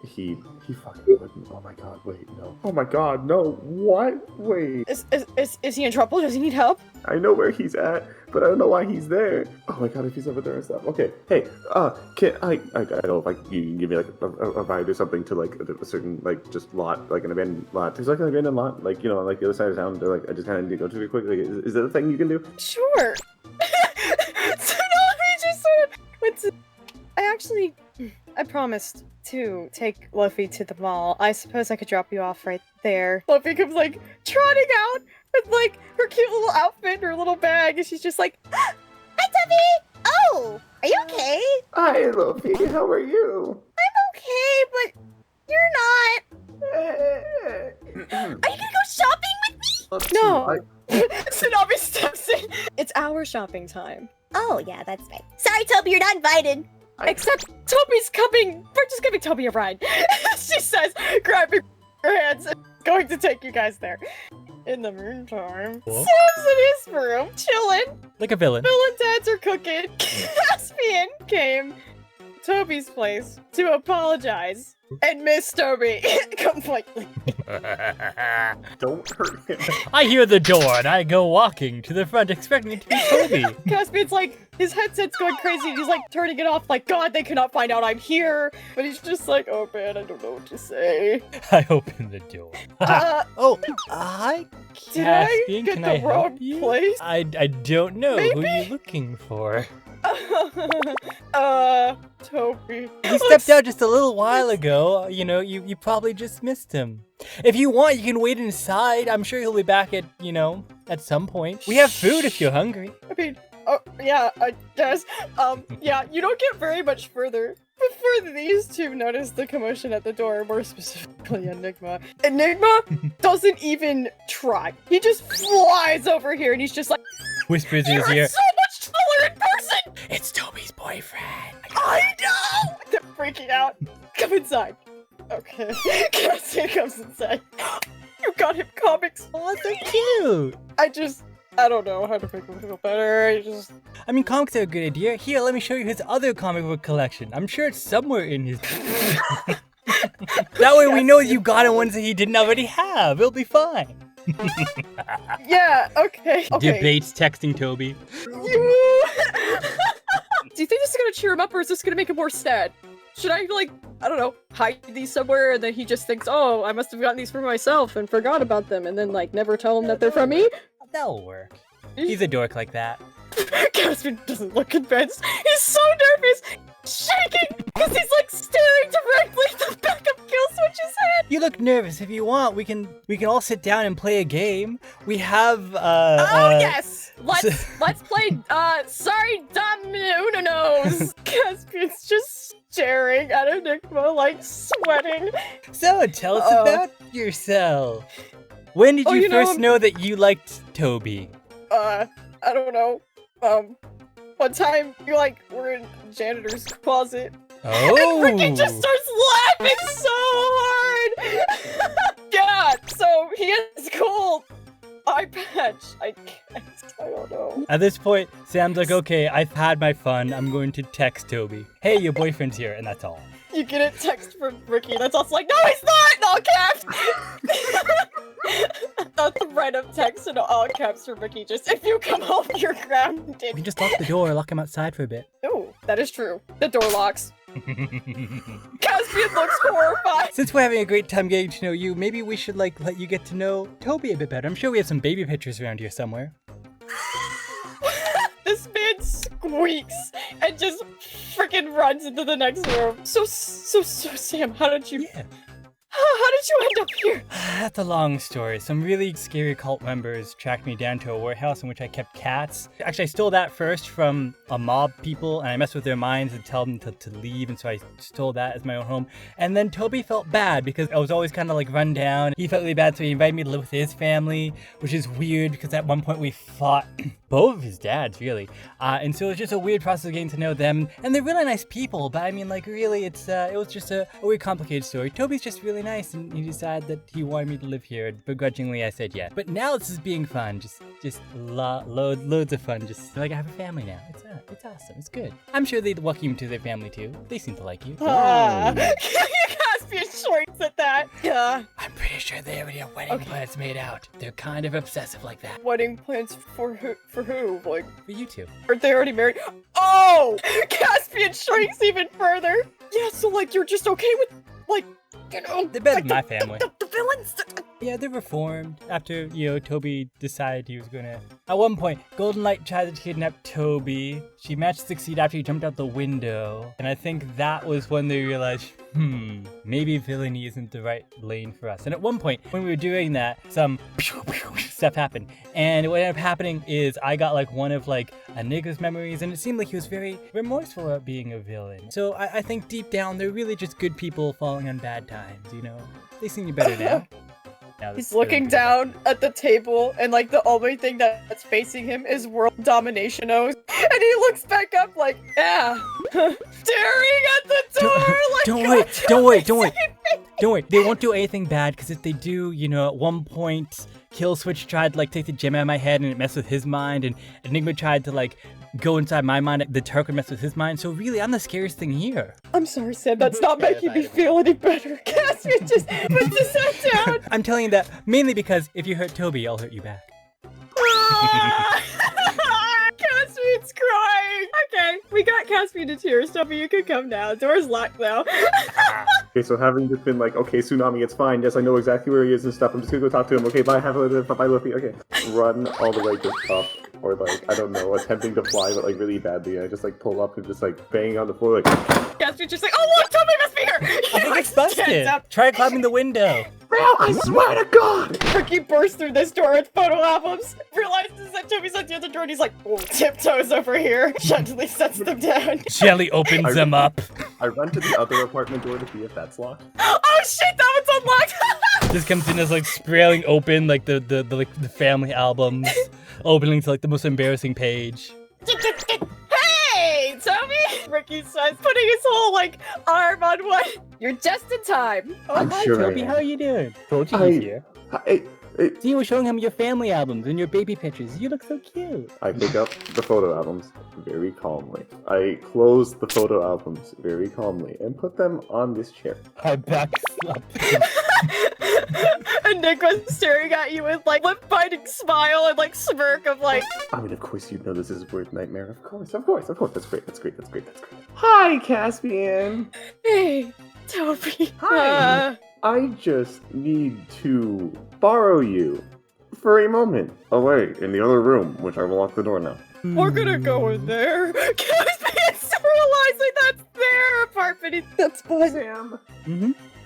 he He fucking wouldn't. Oh my god, wait, no. Oh my god, no. What? Wait. Is he in trouble? Does he need help? I know where he's at, but I don't know why he's there. Oh my god, if he's over there and stuff. Okay, hey, can I don't know if you can give me like a ride or something to like a certain like just lot, like an abandoned lot. There's like an abandoned lot, like you know, like the other side of town. They're like I just kind of need to go to it quick. Like, is that a thing you can do? Sure. So no, he just sort of went to. I promised to take Luffy to the mall. I suppose I could drop you off right there. Luffy comes like trotting out with like her cute little outfit and her little bag, and she's just like, "Hi, Tobe! Oh, are you okay? Hi, Luffy. How are you? I'm okay, but you're not. Are you gonna go shopping with me? No." Tsunami steps in. It's our shopping time. Oh, yeah, that's right. Sorry, Tobe, you're not invited. Except Toby's coming. We're just giving Toby a ride. She says, grabbing her hands and going to take you guys there. In the meantime, Whoa. Sam's in his room, chilling. Like a villain. Bill and Dads are cooking. Caspian came to Toby's place to apologize and miss Toby completely. Don't hurt him. I hear the door and I go walking to the front expecting it to be Toby. Caspian's like, his headset's going crazy and he's like turning it off like, God, they cannot find out I'm here. But he's just like, oh man, I don't know what to say. I open the door. Hi, Did I Caspian. get Can the I help wrong you? place? I don't know. Maybe? Who are you looking for? Toby. He stepped out just a little while ago. You know, you probably just missed him. If you want, you can wait inside. I'm sure he'll be back at, at some point. We have food if you're hungry. I mean, yeah, I guess. Yeah, you don't get very much further before these two notice the commotion at the door, more specifically Enigma. Enigma doesn't even try. He just flies over here and he's just like, Whispers in his "You're ear. so much taller in person!" It's Toby's boyfriend. I know! They're freaking out. Come inside. Okay. Cassian comes inside. You got him comics. Oh, they're cute. I don't know how to make him feel better. I mean, comics are a good idea. Here, let me show you his other comic book collection. I'm sure it's somewhere in his... That way we know you got him ones that he didn't already have. It'll be fine. Yeah, okay. Debates texting Toby. Do you think this is gonna cheer him up or is this gonna make him more sad? Should I, I don't know, hide these somewhere and then he just thinks, oh, I must have gotten these for myself and forgot about them and then, never tell him that they're from me? That'll work. He's a dork like that. Caspian doesn't look convinced. He's so nervous, shaking, because he's, staring directly at the back of Killswitch's head. You look nervous. If you want, we can all sit down and play a game. We have, yes! Let's play, sorry, Dumb Uno-Nose. Caspian's just staring at Enigma, sweating. So, tell us about yourself. When did you first know that you liked Toby? I don't know. One time you were in janitor's closet. Oh! And Ricky just starts laughing so hard! Yeah, so he has cool eye patch, I guess. I don't know. At this point, Sam's like, okay, I've had my fun. I'm going to text Toby. Hey, your boyfriend's here, and that's all. You get a text from Ricky that's also like, no, he's not! In all caps! A thread of text in all caps from Ricky, just, if you come home, you're grounded. We can just lock the door, lock him outside for a bit. Oh, that is true. The door locks. Caspian looks horrified. Since we're having a great time getting to know you, maybe we should, let you get to know Toby a bit better. I'm sure we have some baby pictures around here somewhere. This man squeaks and just freaking runs into the next room. So Sam, how did you end up here? That's a long story. Some really scary cult members tracked me down to a warehouse in which I kept cats. Actually, I stole that first from a mob people, and I messed with their minds and tell them to leave, and so I stole that as my own home. And then Toby felt bad because I was always kind of run down. He felt really bad, so he invited me to live with his family, which is weird because at one point we fought both of his dads, really. And so it was just a weird process of getting to know them. And they're really nice people, but I mean, really, it was just a weird, complicated story. Toby's just really nice, and he decided that he wanted me to live here. Begrudgingly, I said yes. But now this is being fun, just loads of fun. Just I have a family now. It's awesome. It's good. I'm sure they'd welcome you to their family too. They seem to like you. You guys Caspian shrinks at that. Yeah. I'm pretty sure they're your wedding plans made out. They're kind of obsessive like that. Wedding plans for who? For who? Like, For you two. aren't they already married? Oh! Caspian shrinks even further. Yeah, so like you're just okay with, like, you know, They're better like than my family. The villains. Yeah, they're reformed after, Toby decided he was gonna... At one point, Golden Light tried to kidnap Toby. She managed to succeed after he jumped out the window. And I think that was when they realized, maybe villainy isn't the right lane for us. And at one point, when we were doing that, some stuff happened. And what ended up happening is I got like one of like Enigma's memories, and it seemed like he was very remorseful about being a villain. So I think deep down, they're really just good people falling on bad times, They seem better now. He's looking down at the table, and like the only thing that's facing him is world domination O's. And he looks back up like, yeah, staring at the door. Don't worry. They won't do anything bad, because if they do, at one point, Killswitch tried to like take the gem out of my head and it messed with his mind, and Enigma tried to like go inside my mind, the Turk messed with his mind. So really, I'm the scariest thing here. I'm sorry, Sam, that's not making me feel any better. Caspian just puts his head down. I'm telling you that mainly because if you hurt Toby, I'll hurt you back. Caspian's crying. Okay, we got Caspian to tears. Toby, you can come now. Door's locked now. Okay, so having just been like, okay, Tsunami, it's fine. Yes, I know exactly where he is and stuff. I'm just gonna go talk to him. Okay, bye, have a little bye, Luffy. Okay. Run all the way just up. Or like, I don't know, attempting to fly, but like really badly. And I just like pull up and just like bang on the floor like... Caspian's just like, oh look, Toby must be here! I think it's busted. Try climbing the window. Bro, I swear to God! Ricky bursts through this door with photo albums, realizes that Toby's at the other door, and he's like, oh, tiptoes over here, gently sets them down. Gently opens them up. I run to the other apartment door to see if that's locked. Oh shit, that one's unlocked! This comes in as like spraying open like the family albums, opening to like the most embarrassing page. Hey, Toby! Ricky says, putting his whole like arm on one. You're just in time. Oh, hi, sure Toby. How are you doing? Told you he's here. See, you were showing him your family albums and your baby pictures. You look so cute. I pick up the photo albums very calmly. I close the photo albums very calmly and put them on this chair. I backslap. Enigma's staring at you with like lip-biting smile and like smirk of like... I mean, of course you know this is Word Nightmare. Of course. That's great. Hi, Caspian. Hey, Toby. Hi. I just need to borrow you for a moment away in the other room, which I will lock the door now. We're gonna go in there. Caspian's realizing that's their apartment. That's fine. Sam.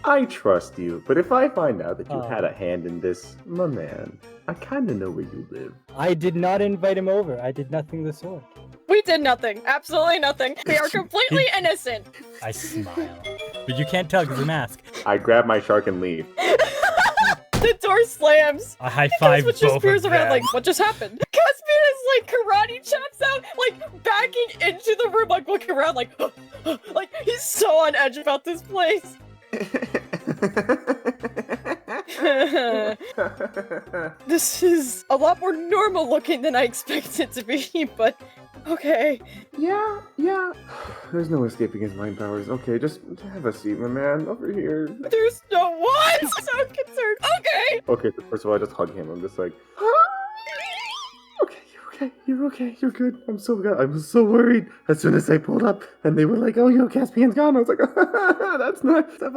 I trust you, but if I find out that you had a hand in this, my man, I kinda know where you live. I did not invite him over. I did nothing of the sort. We did nothing. Absolutely nothing. We are completely innocent. I smile. But you can't tell because of the mask. I grab my shark and leave. The door slams. I high five both just peers of around them. like, what just happened? Caspian is like karate chops out, like backing into the room, like looking around, like, like he's so on edge about this place. This is a lot more normal looking than I expected it to be, but okay. Yeah. There's no escaping his mind powers. Okay, just have a seat, my man. Over here. There's no one! I'm so concerned. Okay! Okay, so first of all, I just hug him. I'm just like, You're okay. You're good. I'm so worried. As soon as I pulled up and they were like, oh, yo, Caspian's gone. I was like, that's not stuff.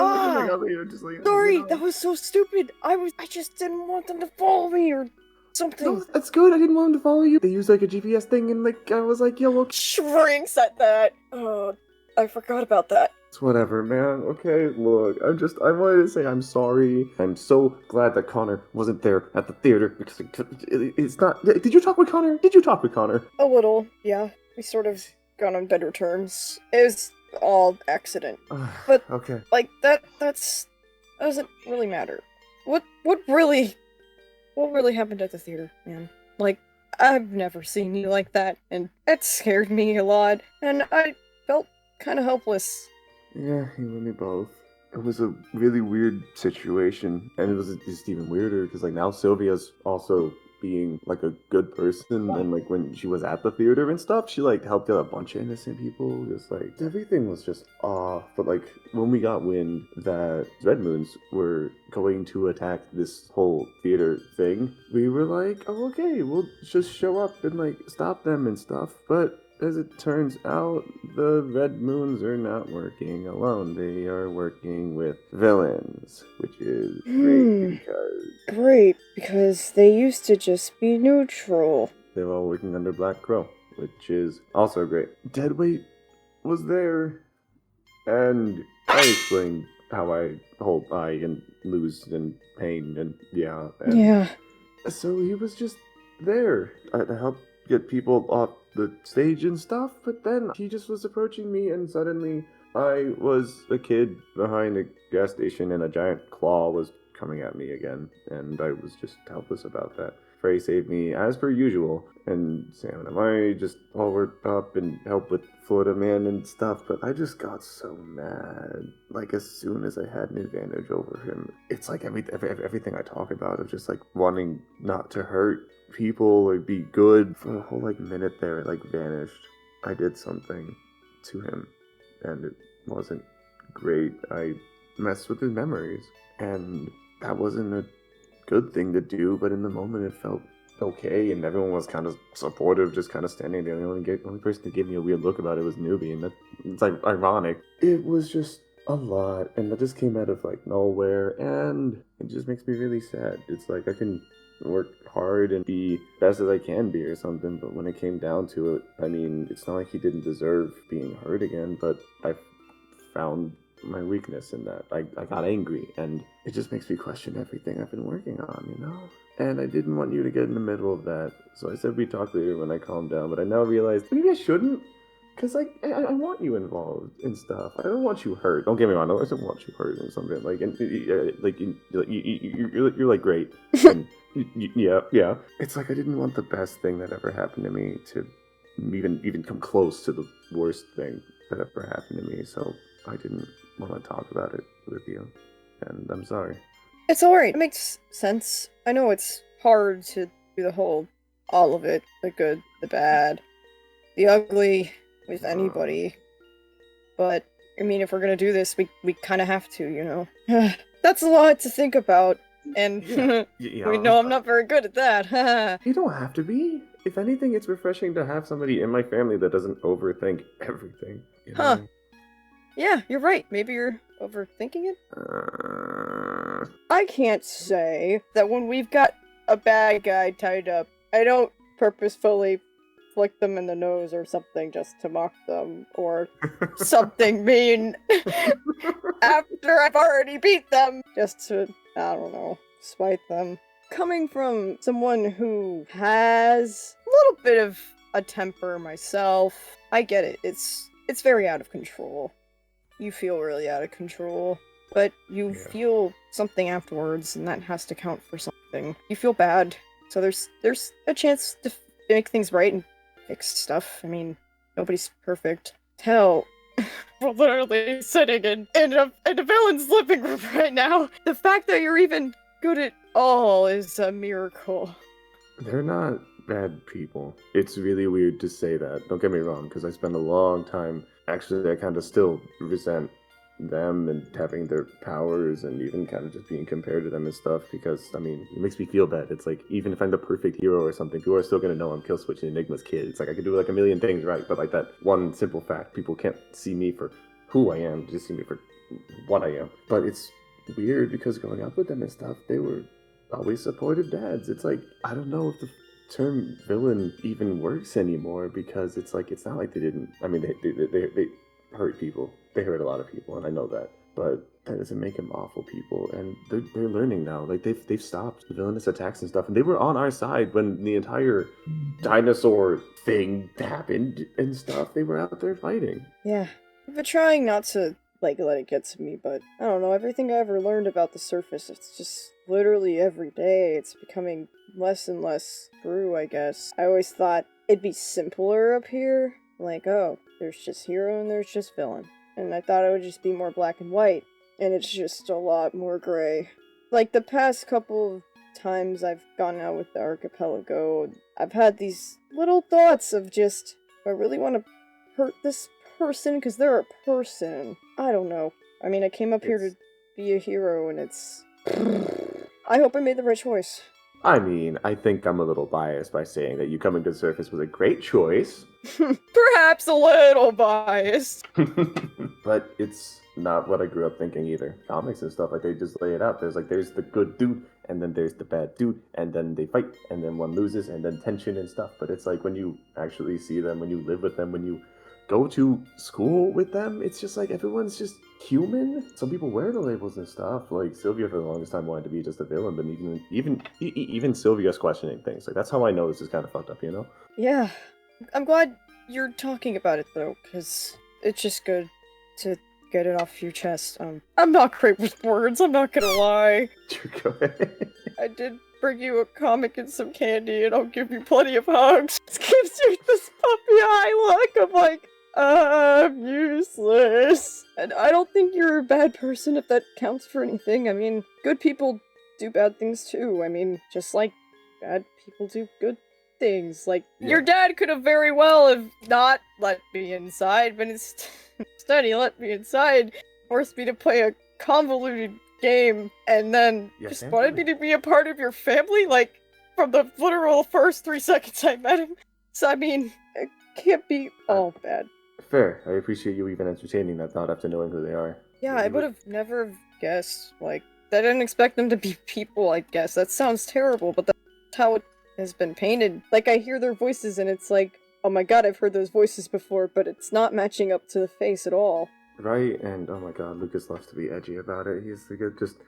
Sorry, that was so stupid. I just didn't want them to follow me or something. No, that's good. I didn't want them to follow you. They used like a GPS thing and like, I was like, yo, well, shrinks at that. Oh, I forgot about that. It's whatever, man. Okay, look, I wanted to say I'm sorry. I'm so glad that Connor wasn't there at the theater because it's not. Did you talk with Connor? A little, yeah. We sort of got on better terms. It was all accident. But, okay. Like, that doesn't really matter. What really happened at the theater, man? Like, I've never seen you like that, and it scared me a lot, and I felt kind of helpless. Yeah, you and me both. It was a really weird situation, and it was just even weirder because like now Sylvia's also being like a good person, and like when she was at the theater and stuff, she like helped out a bunch of innocent people. Just like everything was just off. But like when we got wind that Red Moons were going to attack this whole theater thing, we were like, oh, okay, we'll just show up and like stop them and stuff. But as it turns out, the Red Moons are not working alone. They are working with villains, which is Great, because they used to just be neutral. They're all working under Black Crow, which is also great. Deadweight was there, and I explained how I hold eye and lose and pain and Yeah. So he was just there to help get people off the stage and stuff, but then he just was approaching me, and suddenly I was a kid behind a gas station and a giant claw was coming at me again, and I was just helpless about that. Frey saved me as per usual, and Sam and Amari just all worked up and helped with Florida Man and stuff, but I just got so mad. Like, as soon as I had an advantage over him, it's like everything I talk about of just like wanting not to hurt people or be good, for a whole like minute there, it like vanished. I did something to him, and it wasn't great. I messed with his memories, and that wasn't a good thing to do, but in the moment it felt okay, and everyone was kind of supportive, just kind of standing there. The only person that gave me a weird look about it was Nuby, and it's like ironic. It was just a lot, and that just came out of like nowhere, and it just makes me really sad. It's like I can work hard and be best as I can be or something, but when it came down to it, I mean, it's not like he didn't deserve being hurt again, but I found my weakness in that. I got angry, and it just makes me question everything I've been working on, you know? And I didn't want you to get in the middle of that, so I said we'd talk later when I calmed down, but I now realized maybe I shouldn't, because I want you involved in stuff. I don't want you hurt. Don't get me wrong, I don't want you hurt or something. Like, and you're like great. And, yeah. It's like I didn't want the best thing that ever happened to me to even come close to the worst thing that ever happened to me, so I didn't want to talk about it with you, and I'm sorry. It's alright. It makes sense. I know it's hard to do the whole, all of it, the good, the bad, the ugly, with anybody. But, I mean, if we're gonna do this, we kind of have to, you know? That's a lot to think about, and we know I'm not very good at that. You don't have to be. If anything, it's refreshing to have somebody in my family that doesn't overthink everything. You know? Huh. Yeah, you're right. Maybe you're overthinking it? I can't say that when we've got a bad guy tied up, I don't purposefully flick them in the nose or something just to mock them, or something mean after I've already beat them, just to, I don't know, spite them. Coming from someone who has a little bit of a temper myself, I get it. It's very out of control. You feel really out of control, but you feel something afterwards, and that has to count for something. You feel bad, so there's a chance to make things right and fix stuff. I mean, nobody's perfect. Hell, we're literally sitting in a villain's living room right now. The fact that you're even good at all is a miracle. They're not bad people. It's really weird to say that. Don't get me wrong, because I spent a long time. Actually, I kind of still resent them and having their powers and even kind of just being compared to them and stuff, because, I mean, it makes me feel bad. It's like, even if I'm the perfect hero or something, people are still going to know I'm Killswitch and Enigma's kid. It's like, I could do like a million things right, but like that one simple fact, people can't see me for who I am, just see me for what I am. But it's weird, because growing up with them and stuff, they were always supportive dads. It's like, I don't know if the term villain even works anymore, because it's like, it's not like they didn't, I mean, they hurt people. They hurt a lot of people, and I know that, but that doesn't make them awful people, and they're learning now. Like, they've stopped the villainous attacks and stuff, and they were on our side when the entire dinosaur thing happened and stuff. They were out there fighting. Yeah, I've been trying not to let it get to me, but I don't know, everything I ever learned about the surface, it's just literally every day it's becoming less and less true, I guess. I always thought it'd be simpler up here, like, oh, there's just hero and there's just villain. And I thought it would just be more black and white, and it's just a lot more gray. Like, the past couple of times I've gone out with the archipelago, I've had these little thoughts of just, do I really want to hurt this person? Because they're a person. I don't know. I mean, I came up here to be a hero, and it's... I hope I made the right choice. I mean, I think I'm a little biased by saying that you coming to the surface was a great choice. Perhaps a little biased. But it's not what I grew up thinking either. Comics and stuff, like, they just lay it out. There's the good dude, and then there's the bad dude, and then they fight, and then one loses, and then tension and stuff. But it's like when you actually see them, when you live with them, when you go to school with them, it's just like everyone's just human. Some people wear the labels and stuff. Like Sylvia for the longest time wanted to be just a villain, but even Sylvia's questioning things. Like, that's how I know this is kind of fucked up, you know? Yeah. I'm glad you're talking about it, though, because it's just good to get it off your chest. I'm not great with words, I'm not gonna lie. Go ahead. I did bring you a comic and some candy, and I'll give you plenty of hugs. It gives you this puppy eye look of like, I'm useless. And I don't think you're a bad person if that counts for anything. I mean, good people do bad things too. I mean, just like bad people do good things. Like, your dad could have very well have not let me inside, but instead he let me inside, forced me to play a convoluted game, and then just wanted me to be a part of your family, like, from the literal first 3 seconds I met him. So, I mean, it can't be all bad. Fair. I appreciate you even entertaining that thought after knowing who they are. Yeah, I would have never guessed. Like, I didn't expect them to be people, I guess. That sounds terrible, but that's how it has been painted. Like, I hear their voices and it's like, oh my god, I've heard those voices before, but it's not matching up to the face at all. Right, and oh my god, Lucas loves to be edgy about it. He's like, just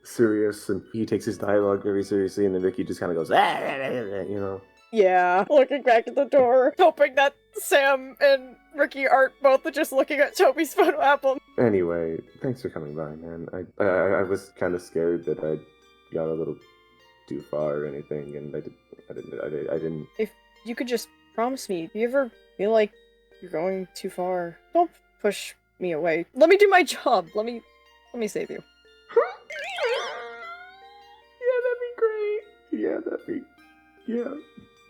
serious, and he takes his dialogue very seriously, and then Vicky just kind of goes, you know? Yeah, looking back at the door, hoping that Sam and Ricky aren't both just looking at Toby's photo album. Anyway, thanks for coming by, man. I was kind of scared that I got a little too far or anything, and I didn't. If you could just promise me, if you ever feel like you're going too far, don't push me away. Let me do my job. Let me save you.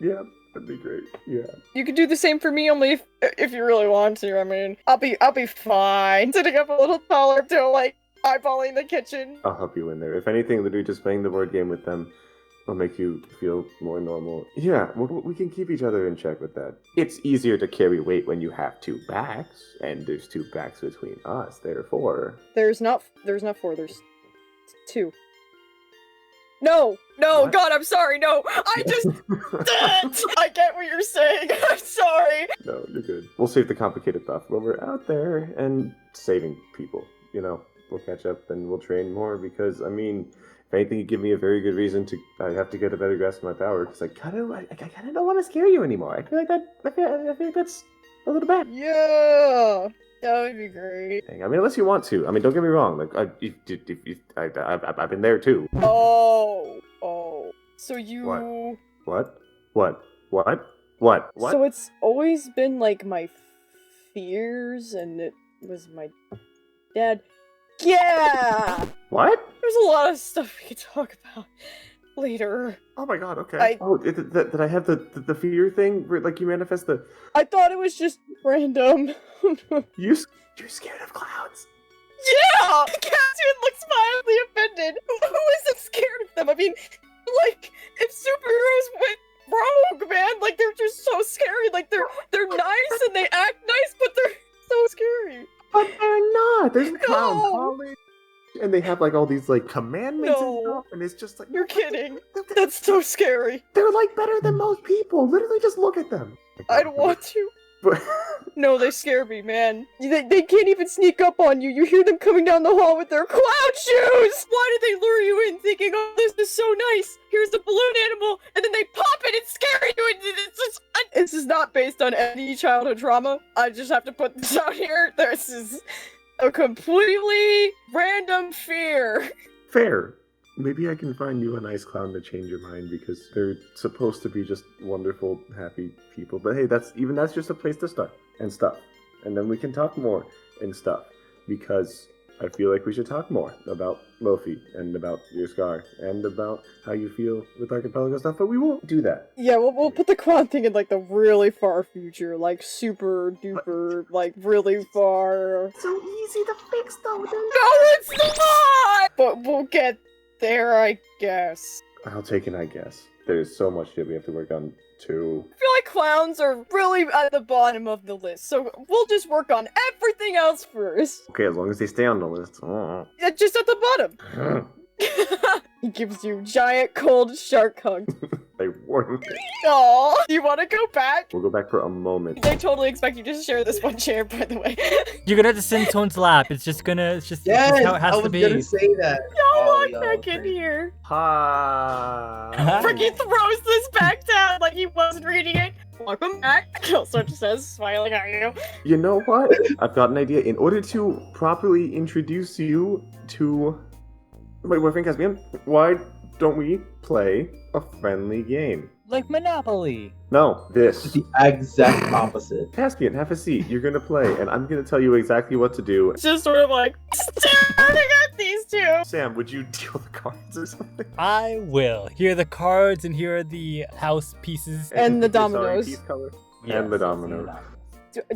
Yeah, that'd be great. Yeah. You could do the same for me, only if you really want to. I mean, I'll be fine. Sitting up a little taller till like eyeballing the kitchen. I'll help you in there. If anything, literally just playing the board game with them will make you feel more normal. Yeah, we can keep each other in check with that. It's easier to carry weight when you have 2 backs, and there's 2 backs between us, therefore. There's not 4, there's 2. No, What? God, I'm sorry, no, I get what you're saying, I'm sorry. No, you're good. We'll save the complicated stuff when we're out there and saving people, you know? We'll catch up and we'll train more because, I mean, if anything, you give me a very good reason to have to get a better grasp of my power because I kind of don't want to scare you anymore. I feel like that's a little bad. Yeah, that would be great. I mean, unless you want to. I mean, don't get me wrong. Like, I've been there too. Oh. So you... What? So it's always been like my fears, and it was my dad. Yeah! What? There's a lot of stuff we could talk about later. Oh my god, okay. Did I have the fear thing where, like, you manifest the... I thought it was just random. You're scared of clowns? Yeah! Caspian looks mildly offended. Who isn't scared of them? I mean, like, if superheroes went rogue, man, like, they're just so scary. Like, they're nice and they act nice, but they're so scary. But they're not. There's a clown college, and they have like all these like commandments and stuff, and it's just like you're kidding. That's so scary. They're like better than most people. Literally, just look at them. I don't want to. No, they scare me, man. They can't even sneak up on you. You hear them coming down the hall with their clown shoes! Why did they lure you in thinking, oh, this is so nice? Here's the balloon animal, and then they pop it and scare you, and it's just... This is not based on any childhood trauma. I just have to put this out here. This is a completely random fear. Fair. Maybe I can find you a nice clown to change your mind because they're supposed to be just wonderful, happy people. But hey, that's just a place to start and stuff. And then we can talk more and stuff because I feel like we should talk more about Lofi and about your scar and about how you feel with archipelago stuff, but we won't do that. Yeah, we'll put the Quan thing in like the really far future, like super duper, like really far. So easy to fix though. No, it's not! But we'll get there, I guess. I'll take an I guess. There's so much shit we have to work on too. I feel like clowns are really at the bottom of the list, so we'll just work on everything else first. Okay, as long as they stay on the list. Oh. Just at the bottom. He gives you giant cold shark hug. They warn me. Aw, do you want to go back? We'll go back for a moment. They totally expect you to share this one chair, by the way. You're gonna have to sit in Tone's lap. It's just Yes, how it has I to was be. gonna say that. Y'all walk y'all, back in okay. here. Hi. Ricky throws this back down like he wasn't reading it. Welcome back, Killswitch says, smiling at you. You know what? I've got an idea. In order to properly introduce you to my boyfriend Caspian, why don't we play a friendly game? Like Monopoly. No, It's this. the exact opposite. Caspian, have a seat. You're gonna play, and I'm gonna tell you exactly what to do. It's just sort of like staring at these two. Sam, would you deal the cards or something? I will. Here are the cards, and here are the house pieces. And the Sorry, dominoes. piece color. Yes, And the yes, dominoes.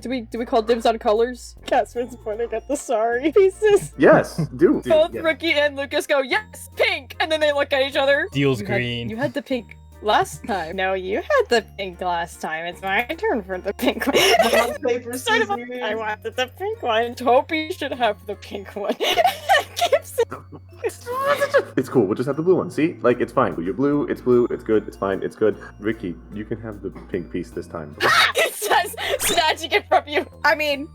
Do we call dibs on colors? Caspian's pointing at the sorry pieces. Yes, do. Both Yes. Ricky and Lucas go, yes, pink! And then they look at each other. Deal's You green. had the pink last time. No, you had the pink last time. It's my turn for the pink one. Rock, paper, Sort of, scissors. I wanted the pink one. Toby should have the pink one. It's cool. We'll just have the blue one. See? Like, it's fine. You're blue. It's good. It's fine. It's good. Ricky, you can have the pink piece this time. It says, snatching it from you. I mean,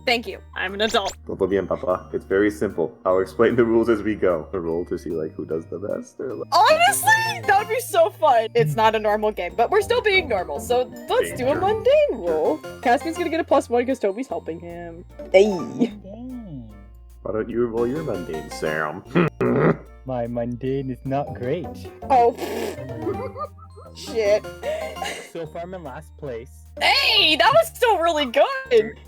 thank you. I'm an adult. Todo bien, papa. It's very simple. I'll explain the rules as we go. A roll to see, like, who does the best. Or, like... Honestly, that would be so fun. It's not a normal game, but we're still being normal, so let's do a mundane roll. Caspian's gonna get a +1 because Toby's helping him. Hey. Why don't you roll your mundane, Sam? My mundane is not great. Oh. Shit. So far, I'm in last place. Hey, that was still really good.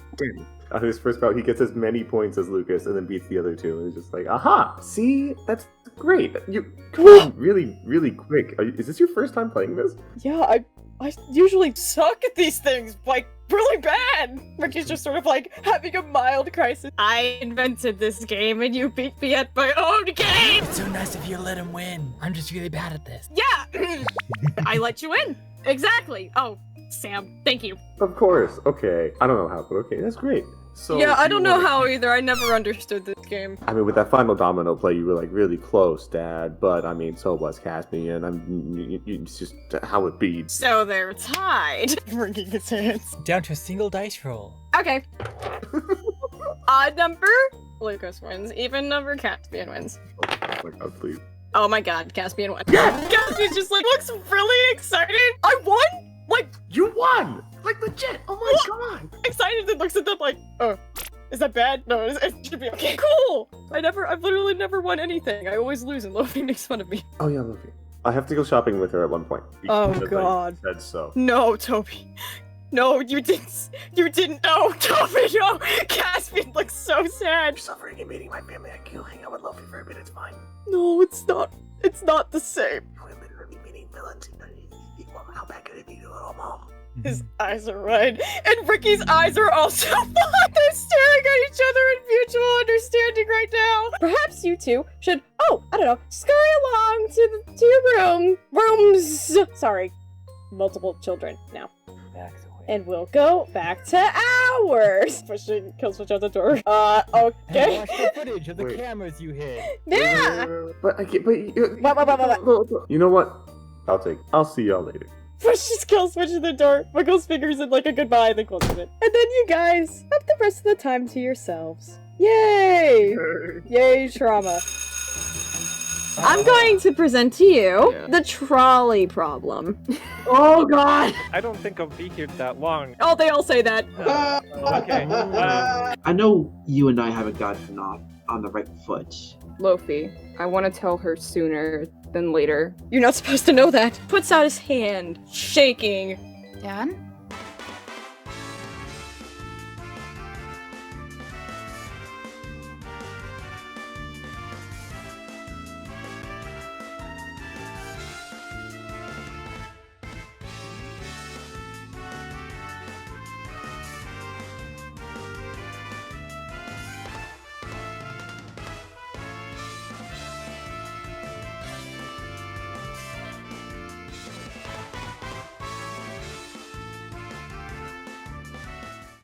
On his first bout, he gets as many points as Lucas and then beats the other two. And he's just like, aha! See? That's great. You come on really, really quick. Is this your first time playing this? Yeah, I usually suck at these things, like, really bad. Ricky's just sort of like having a mild crisis. I invented this game and you beat me at my own game. It's so nice of you to let him win. I'm just really bad at this. Yeah! I let you in. Exactly. Oh, Sam, thank you. Of course. Okay. I don't know how, but okay. That's great. So Yeah, I you don't know wanna- how either. I never understood this game. I mean, with that final domino play, you were like really close, Dad. But I mean, so was Caspian. It's just how it beats. So they're tied. Wringing his hands. Down to a single dice roll. Okay. Odd number, Lucas wins. Even number, Caspian wins. Oh my God, please. Oh my god, Caspian won. Caspian just like looks really excited. I won? Like, You won! Like legit! Oh my God! excited and looks at them like, oh, is that bad? No, it should be okay. Cool! I've literally never won anything. I always lose and Lofi makes fun of me. Oh yeah, Luffy. I have to go shopping with her at one point. Oh, because I God. said so. No, Toby. No, you didn't know, Toby, no! Caspian looks so sad. You're suffering and meeting my family. I can hang out with Luffy for a bit. It's fine. No, it's not. It's not the same. We're literally meeting villains. How bad could it be to a little mom? His eyes are red, and Ricky's eyes are also fine. They're staring at each other in mutual understanding right now. Perhaps you two should, I don't know, scurry along to your rooms. Sorry, multiple children now. And we'll go back to ours. Pushing Killswitch out the door. And Okay. watch the footage of the Wait. cameras you hid. Yeah. But I can't. But What? you know what? I'll see y'all later. Pushes Killswitch in the door, wiggles fingers in like a goodbye, and then closes it. And then you guys have the rest of the time to yourselves. Yay! Yay, trauma. I'm going to present to you the trolley problem. Oh god! I don't think I'll be here that long. Oh, they all say that. Okay. I know you and I haven't gotten off on the right foot. Lofi, I want to tell her sooner than later. You're not supposed to know that. Puts out his hand, shaking. Dan?